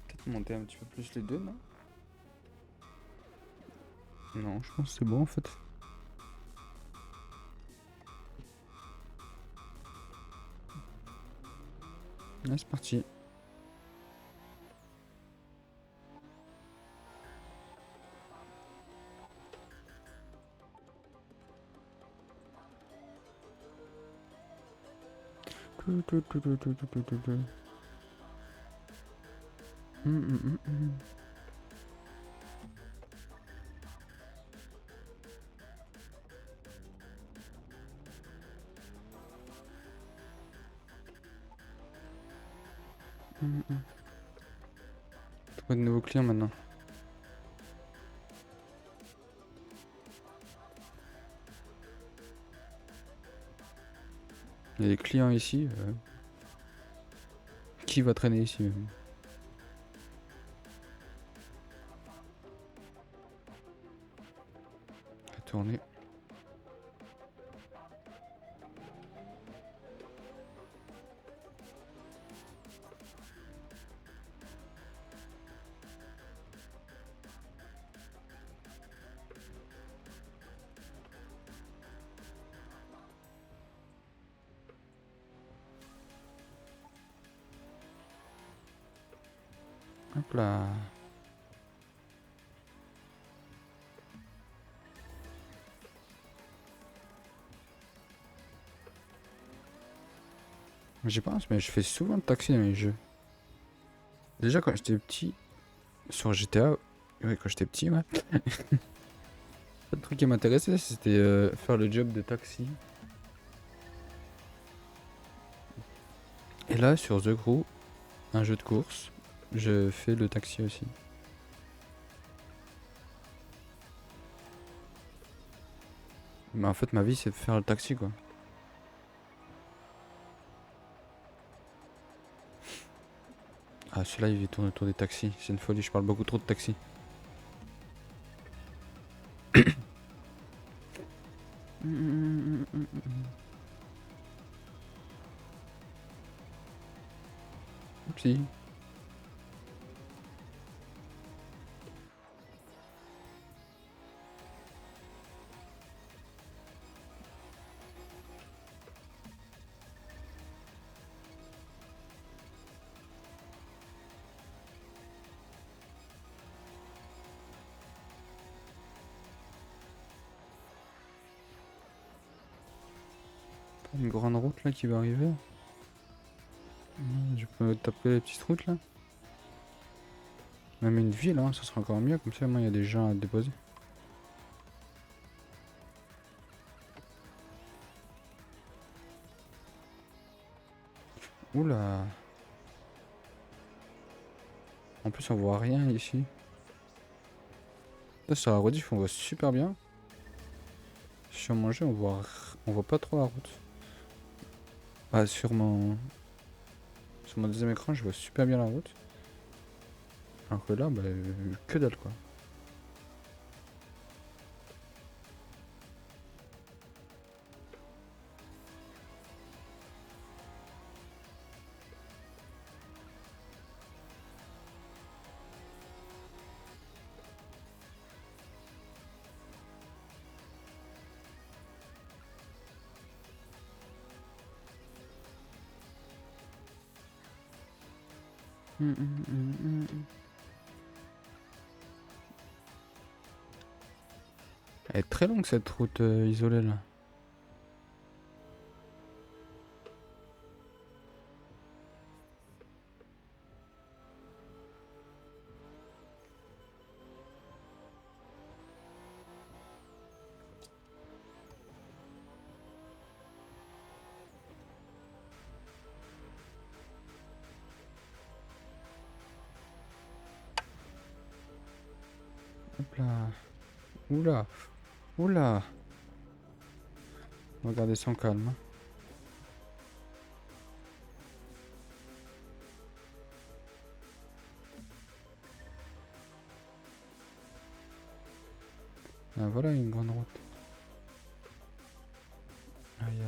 [SPEAKER 1] Peut-être monter un petit peu plus les deux, non? Non, je pense que c'est bon en fait. Ouais, c'est parti. Trouver de nouveaux clients maintenant. Il y a des clients ici. Qui va traîner ici même? À tourner. Hop là. J'y pense, mais je fais souvent le taxi dans les jeux. Déjà quand j'étais petit, sur GTA, ouais, quand j'étais petit, ouais. Le truc qui m'intéressait, c'était faire le job de taxi. Et là, sur The Crew, un jeu de course, je fais le taxi aussi. Mais en fait, ma vie, c'est de faire le taxi, quoi. Ah, celui-là, il tourne autour des taxis. C'est une folie, je parle beaucoup trop de taxis. Si. Une grande route là qui va arriver. Je peux taper les petites routes là. Même une ville, hein, ça sera encore mieux. Comme ça, moi, il y a des gens à déposer. Oula. En plus, on voit rien ici. Là, sur la rediff, on voit super bien. Si on mangeait, on voit pas trop la route. Ah, sur mon deuxième écran, je vois super bien la route. Alors que là, bah, que dalle quoi. Elle est très longue cette route isolée là. Hop là. Oula. Oula. Regardez son calme. Ah, voilà une grande route. Aïe.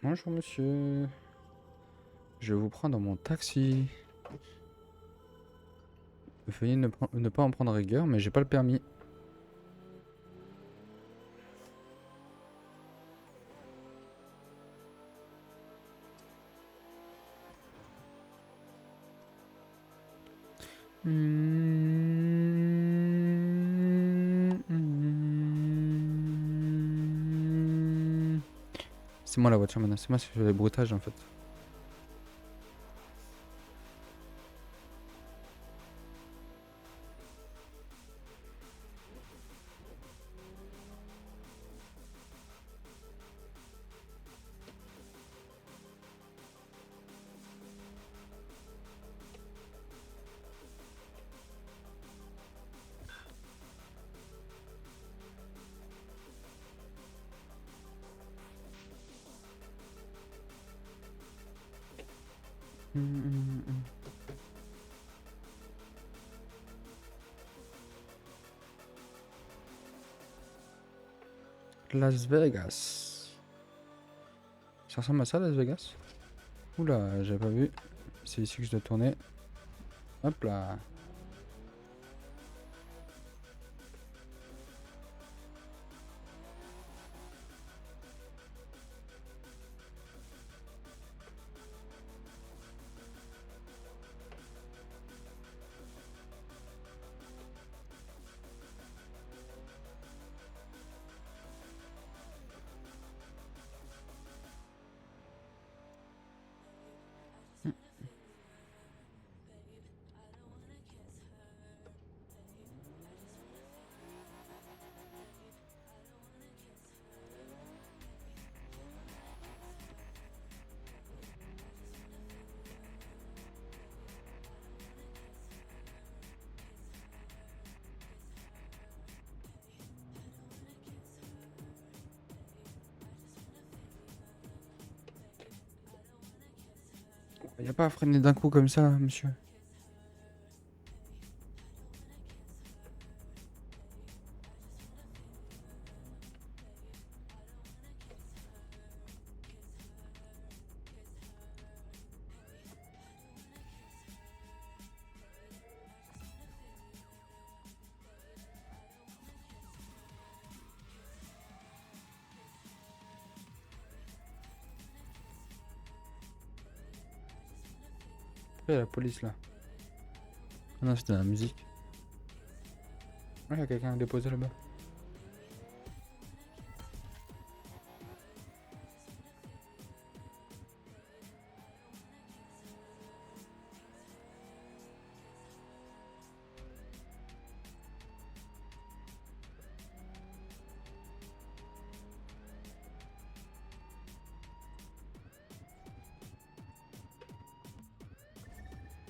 [SPEAKER 1] Bonjour monsieur. Je vous prends dans mon taxi. Veuillez ne pas en prendre rigueur, mais j'ai pas le permis. C'est moi la voiture maintenant, c'est moi qui fais les bruitages en fait. Las Vegas. Ça ressemble à ça Las Vegas? Oula, j'avais pas vu. C'est ici que je dois tourner. Hop là. Y a pas à freiner d'un coup comme ça, monsieur. Pourquoi y a la police là? Ah non, c'était la musique. Ah, y a quelqu'un à déposer là-bas.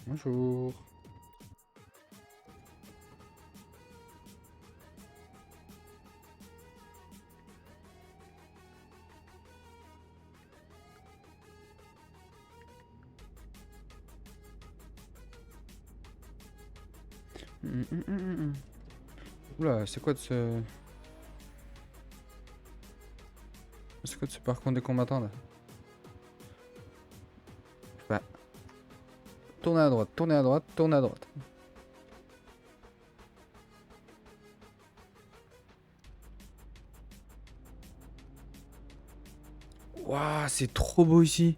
[SPEAKER 1] Bonjour. Oula, c'est quoi de ce... C'est quoi de ce parcours des combattants là? Bah, tournez à droite, tournez à droite, tournez à droite. Waouh, c'est trop beau ici.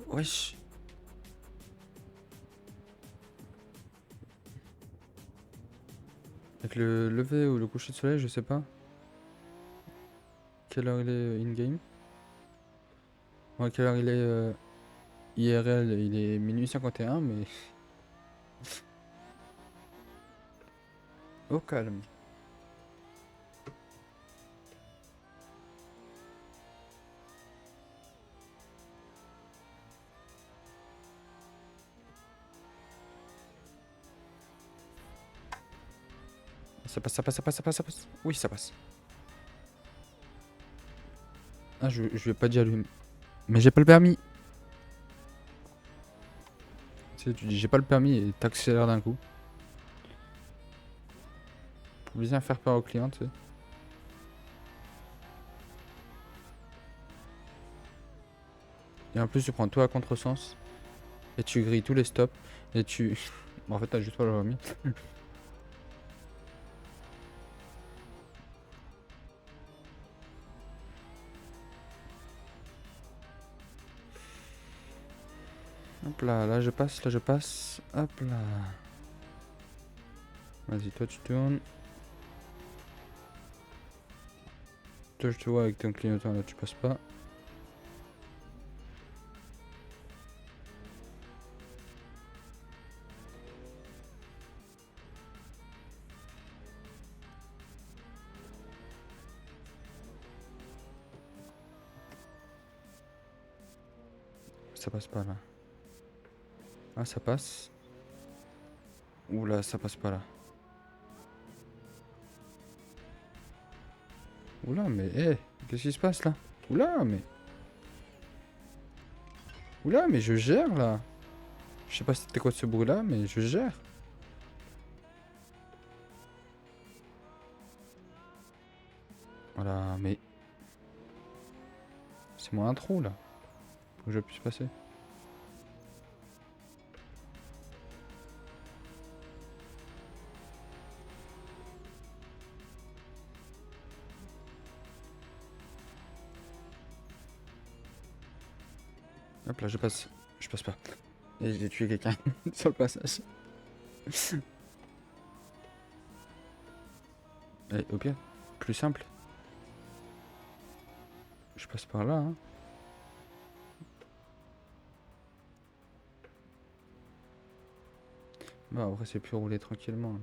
[SPEAKER 1] Wesh. Avec le lever ou le coucher de soleil, je sais pas. Quelle heure il est in-game? Ouais, quelle heure il est IRL? Il est minuit 51, mais au calme. Ça passe, ça passe, ça passe, ça passe, ça passe. Oui, ça passe. Ah, je vais pas dire lui. Mais j'ai pas le permis. Tu sais, tu dis j'ai pas le permis et t'accélères d'un coup. Pour bien faire peur aux clients, tu sais. Et en plus, tu prends tout à contresens. Et tu grilles tous les stops. Et tu... Bon, en fait, t'as juste pas le permis. Hop là, là je passe, là je passe. Hop là. Vas-y, toi tu tournes. Toi je te vois avec ton clignotant, là tu passes pas. Ça passe pas là. Ah, ça passe. Oula, ça passe pas là. Oula, mais qu'est-ce qui se passe là? Oula, mais... Oula, mais je gère là. Je sais pas c'était quoi ce bruit là, mais je gère. Voilà, mais... C'est moi un trou là. Faut que je puisse passer. Hop là, je passe. Je passe pas. Et j'ai tué quelqu'un sur le passage. Et au pire, plus simple. Je passe par là, hein. Bah après c'est plus rouler tranquillement là.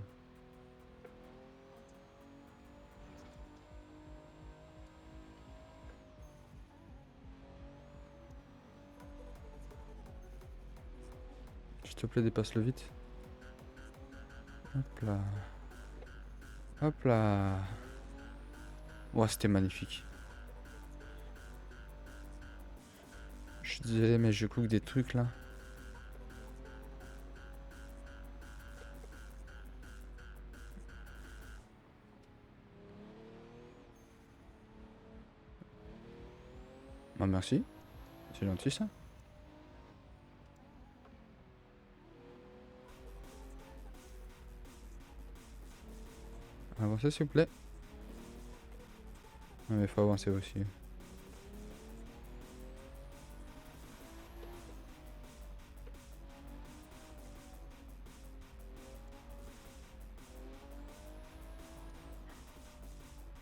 [SPEAKER 1] S'il te plaît, dépasse-le vite. Hop là. Hop là. Ouais, c'était magnifique. Je suis désolé, mais je cook des trucs là. Bah merci, c'est gentil ça. Avancez s'il vous plaît. Non mais faut avancer aussi.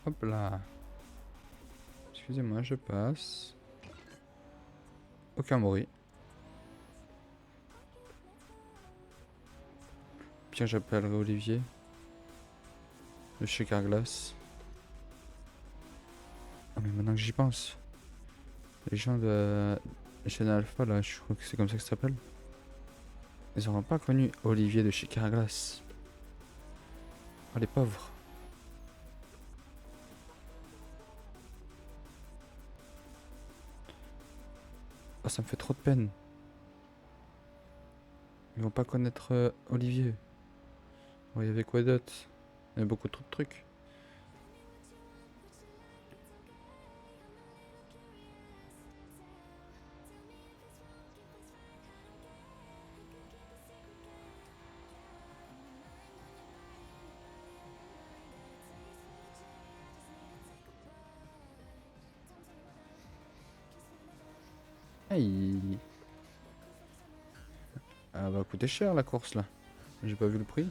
[SPEAKER 1] Hop là. Excusez-moi, je passe. Aucun bruit. Bien, j'appellerai Olivier. De chez Carglass. Ah mais maintenant que j'y pense. Les gens de chaîne Alpha là, je crois que c'est comme ça que ça s'appelle. Ils n'auront pas connu Olivier de chez Carglass. Oh les pauvres. Oh ça me fait trop de peine. Ils vont pas connaître Olivier. Oh, il y avait quoi d'autre? Il y avait beaucoup trop de trucs. Aïe. Elle va coûter cher la course là. J'ai pas vu le prix.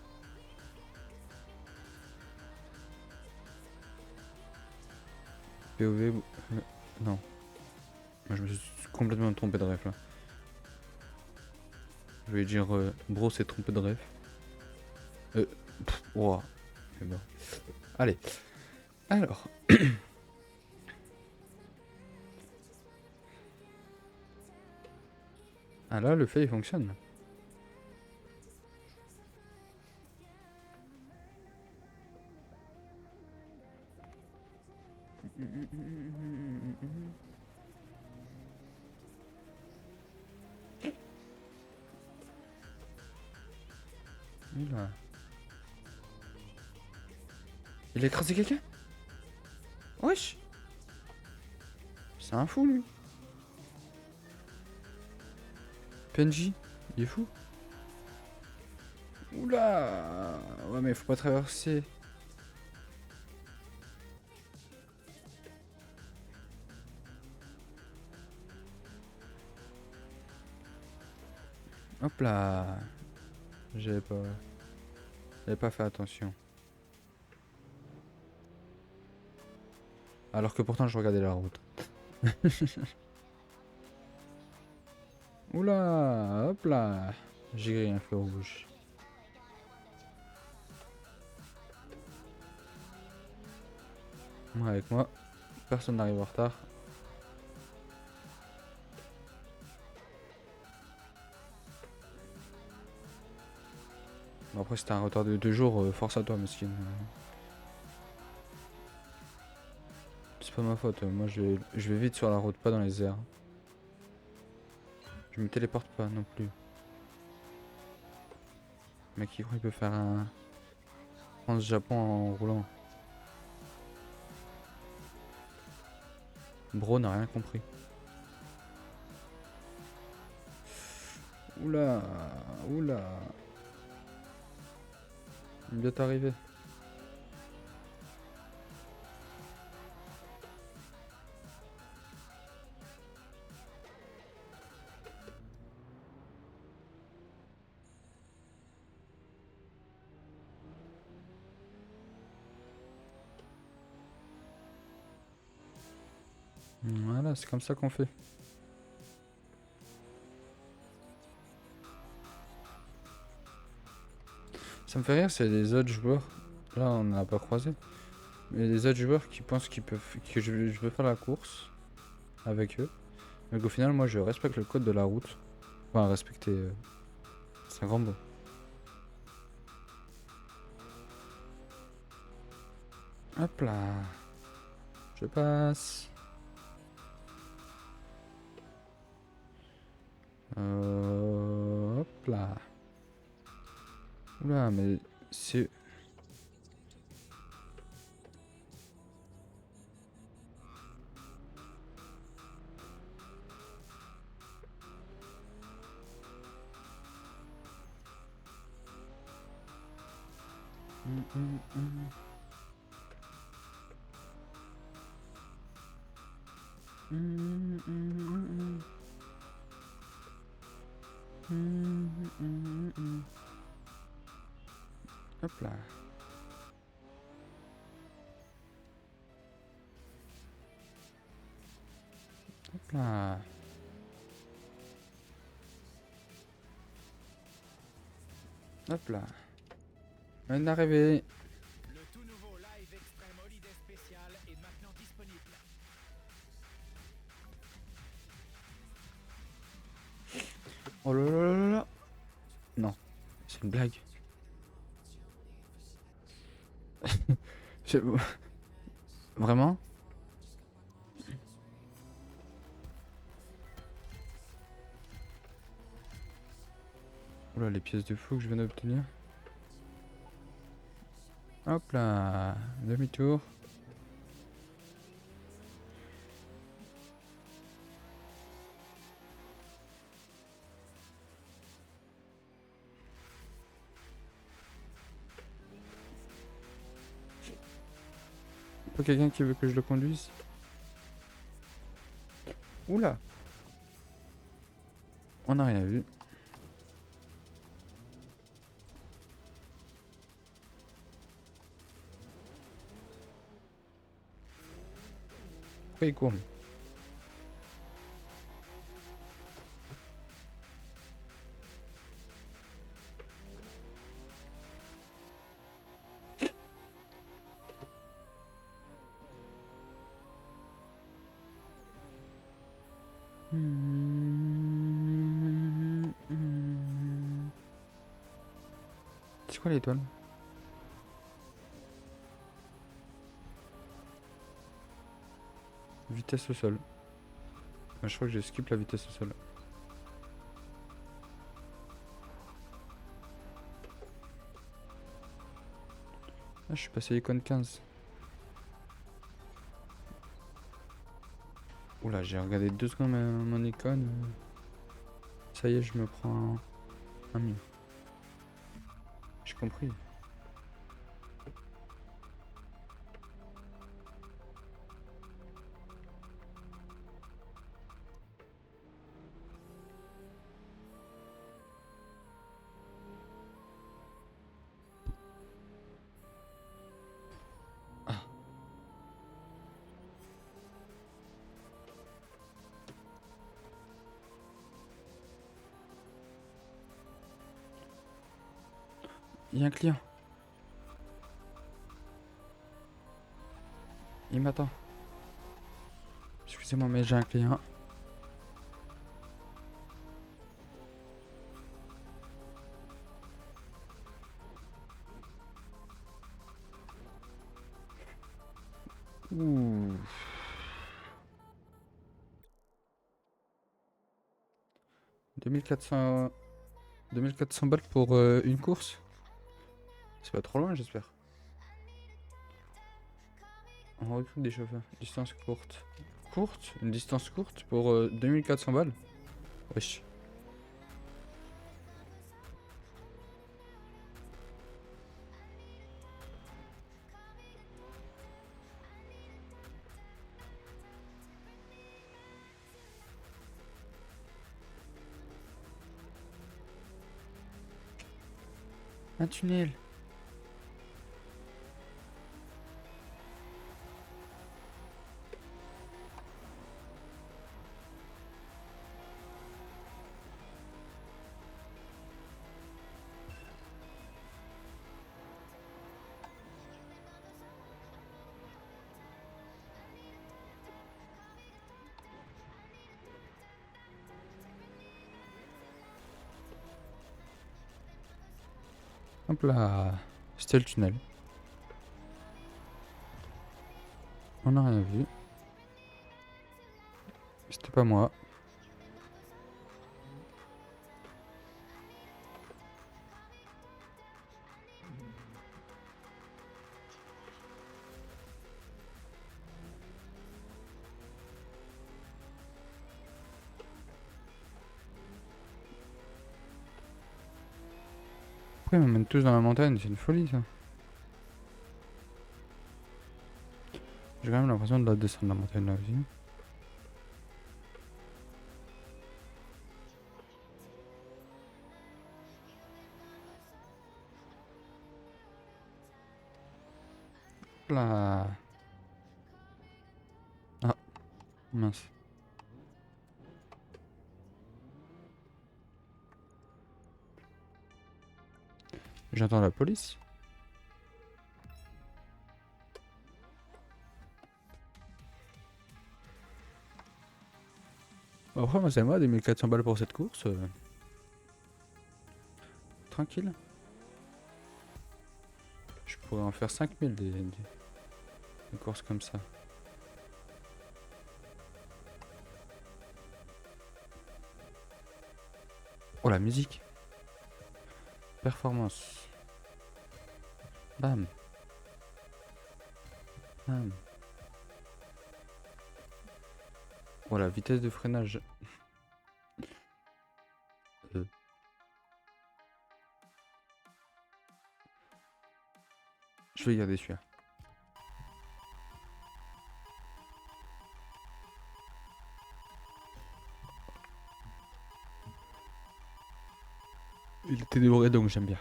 [SPEAKER 1] POV. Non. Moi, je me suis complètement trompé de ref là. Je vais dire bro s'est trompé de ref. Ouah. Mais bon. Allez. Alors. Ah là le fait il fonctionne. Oula. Il a écrasé quelqu'un? Wesh. C'est un fou lui. PNJ, il est fou. Oula. Ouais mais faut pas traverser. Hop là. J'avais pas fait attention. Alors que pourtant je regardais la route. Oula, hop là. J'ai grillé un feu rouge. Moi avec moi, personne n'arrive en retard. Bon, après c'était un retard de 2 jours, force à toi mesquine. C'est pas ma faute, moi je vais vite sur la route, pas dans les airs. Je me téléporte pas non plus. Le mec il croit qu'il peut faire un France-Japon en roulant. Bro n'a rien compris. Oula, oula. Il vient d'arriver. Voilà, c'est comme ça qu'on fait. Ça me fait rire, c'est les autres joueurs. Là, on n'a pas croisé. Mais les autres joueurs qui pensent qu'ils peuvent, que je veux faire la course avec eux. Mais qu'au final, moi, je respecte le code de la route. Enfin, respecter. C'est un grand mot. Hop là. Je passe. Hop là. Oula, mais c'est... Hop là. Hop là. Hop là. On est arrivé.
[SPEAKER 2] Le tout nouveau Live Extreme Holiday Special est maintenant disponible.
[SPEAKER 1] Oh là là là là. Non, c'est une blague. Je- Vraiment? Oula, les pièces de fou que je viens d'obtenir. Hop là, demi-tour. Pas quelqu'un qui veut que je le conduise? Oula! On n'a rien vu. Pourquoi il court? Lui. C'est quoi l'étoile? Vitesse au sol. Ah, je crois que je skip la vitesse au sol. Ah, je suis passé icône 15. Oula, j'ai regardé 2 secondes mon icône. Ça y est, je me prends un mur. J'ai compris. Il y a un client. Il m'attend. Excusez-moi, mais j'ai un client. Ouh. 2400... 2400 balles pour une course. C'est pas trop loin, j'espère. On recrute des chauffeurs. Distance courte. Courte? Une distance courte pour 2400 balles? Wesh. Un tunnel. Hop là. C'était le tunnel. On n'a rien vu. C'était pas moi. Pourquoi ils m'emmènent tous dans la montagne? C'est une folie ça. J'ai quand même l'impression de la descendre la montagne là aussi. Là. Ah, mince. J'entends la police. Après, moi, c'est moi, 2400 balles pour cette course. Tranquille. Je pourrais en faire 5000 des courses comme ça. Oh, la musique. Performance. Bam. Bam. Oh, la vitesse de freinage. Je vais garder celui-là. Il était dévoré donc j'aime bien.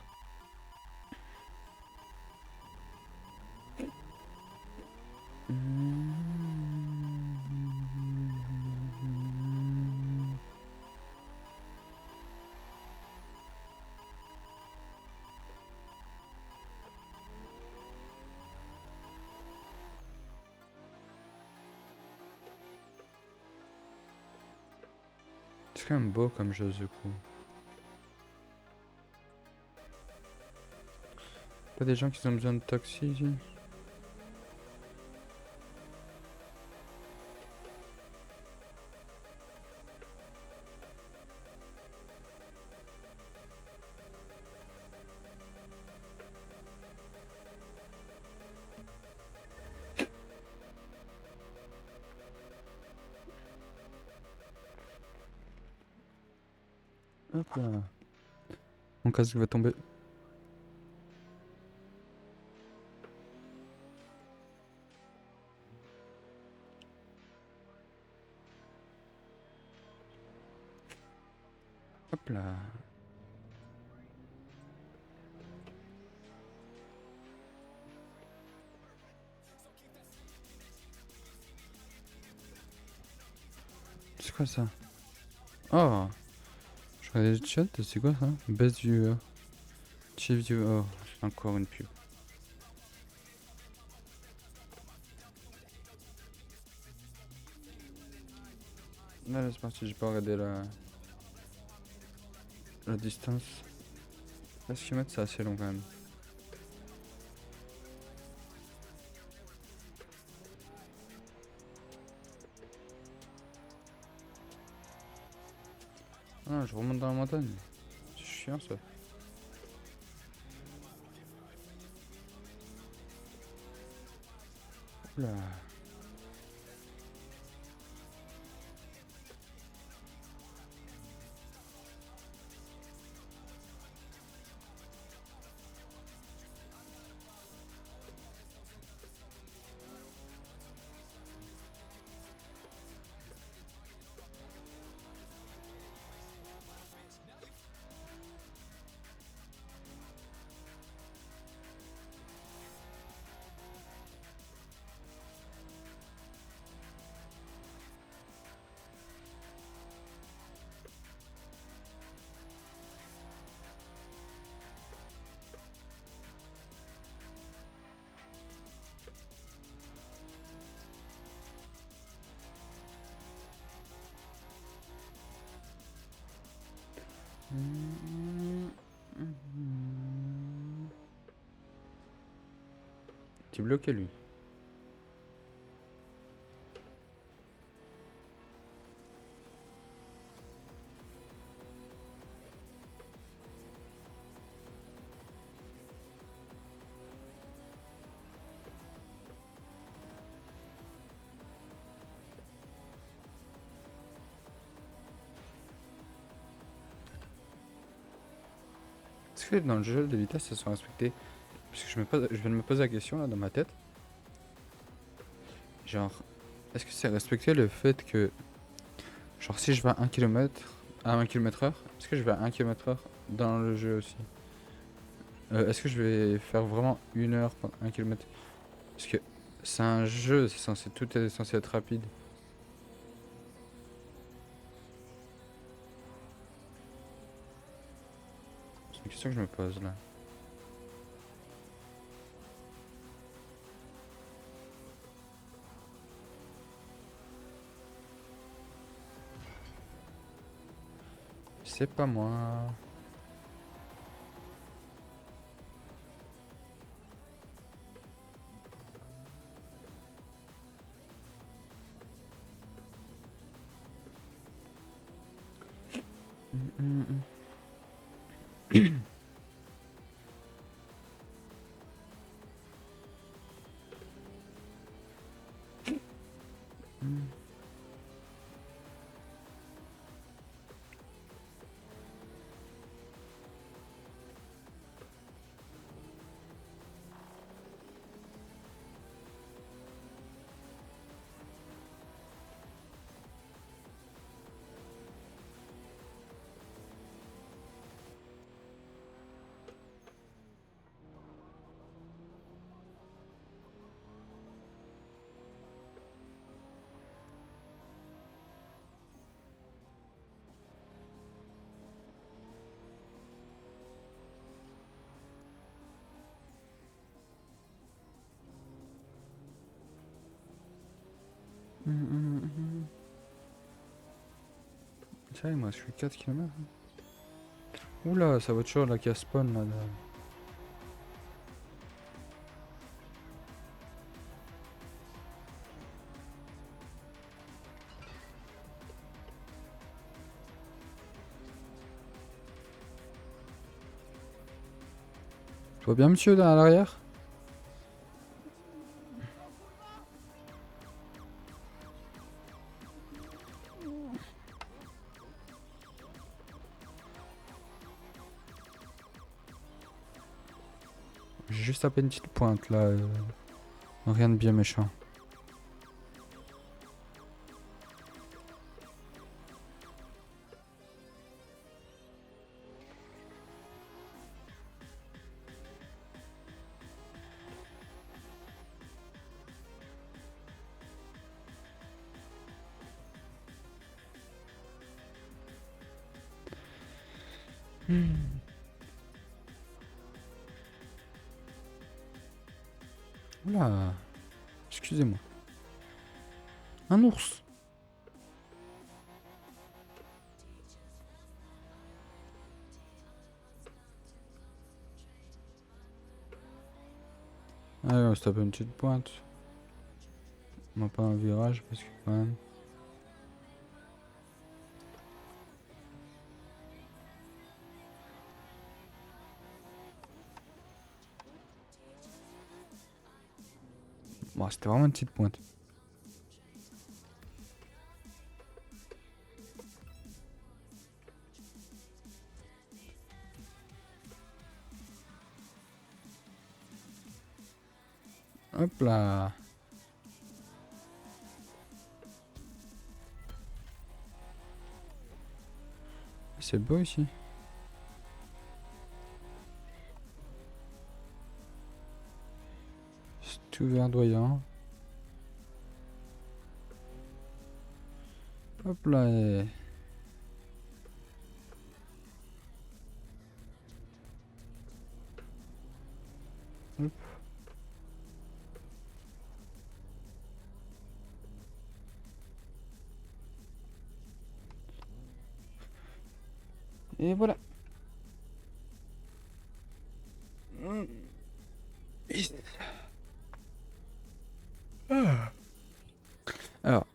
[SPEAKER 1] C'est quand même beau comme jeu du coup. Pas des gens qui ont besoin de taxi ici? Hop là. Mon casque va tomber. Hop là. C'est quoi ça? Oh! Je regardais le chat, c'est quoi ça? Best viewer. Chief viewer. Oh, encore une pub. Là, c'est parti, j'ai pas regardé la distance. Là, 6 mètres, c'est assez long quand même. Ah, je remonte dans la montagne. C'est chiant ça. Oula. Tu bloqué lui. C'est Est-ce que dans le jeu, les vitesses, elles sont respectées? Parce que je viens de me poser la question là dans ma tête. Genre, est-ce que c'est respecté le fait que, genre, si je vais à 1 km à 1 km/h, est-ce que je vais à 1 km/h dans le jeu aussi? Est-ce que je vais faire vraiment 1 heure pour 1 km? Parce que c'est un jeu, tout est censé être rapide. C'est une question que je me pose là. C'est pas moi. Ça, il me reste que 4 km. Oula, sa voiture là qui a spawn là. Tout va bien, monsieur, à l'arrière? J'ai juste tapé une petite pointe là. Rien de bien méchant. Oula, excusez-moi. Un ours. Allez, on se tape une petite pointe. Non, pas un virage parce que quand même. Bon, c'était vraiment une petite pointe. Hop là. C'est beau ici. C'est tout verdoyant. Hop là. Hop. Et voilà. Alors,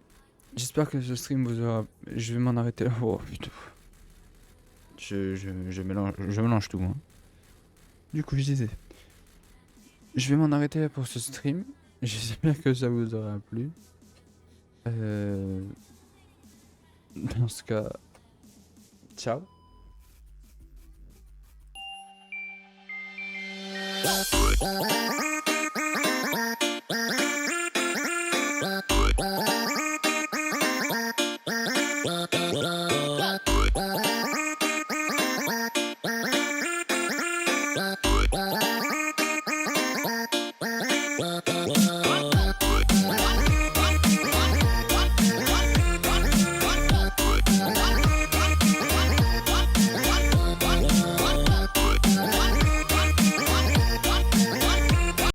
[SPEAKER 1] j'espère que ce stream vous aura... Je vais m'en arrêter là. Oh putain. Je mélange tout. Hein. Du coup, je disais... Je vais m'en arrêter là pour ce stream. J'espère que ça vous aura plu. Dans ce cas... Ciao.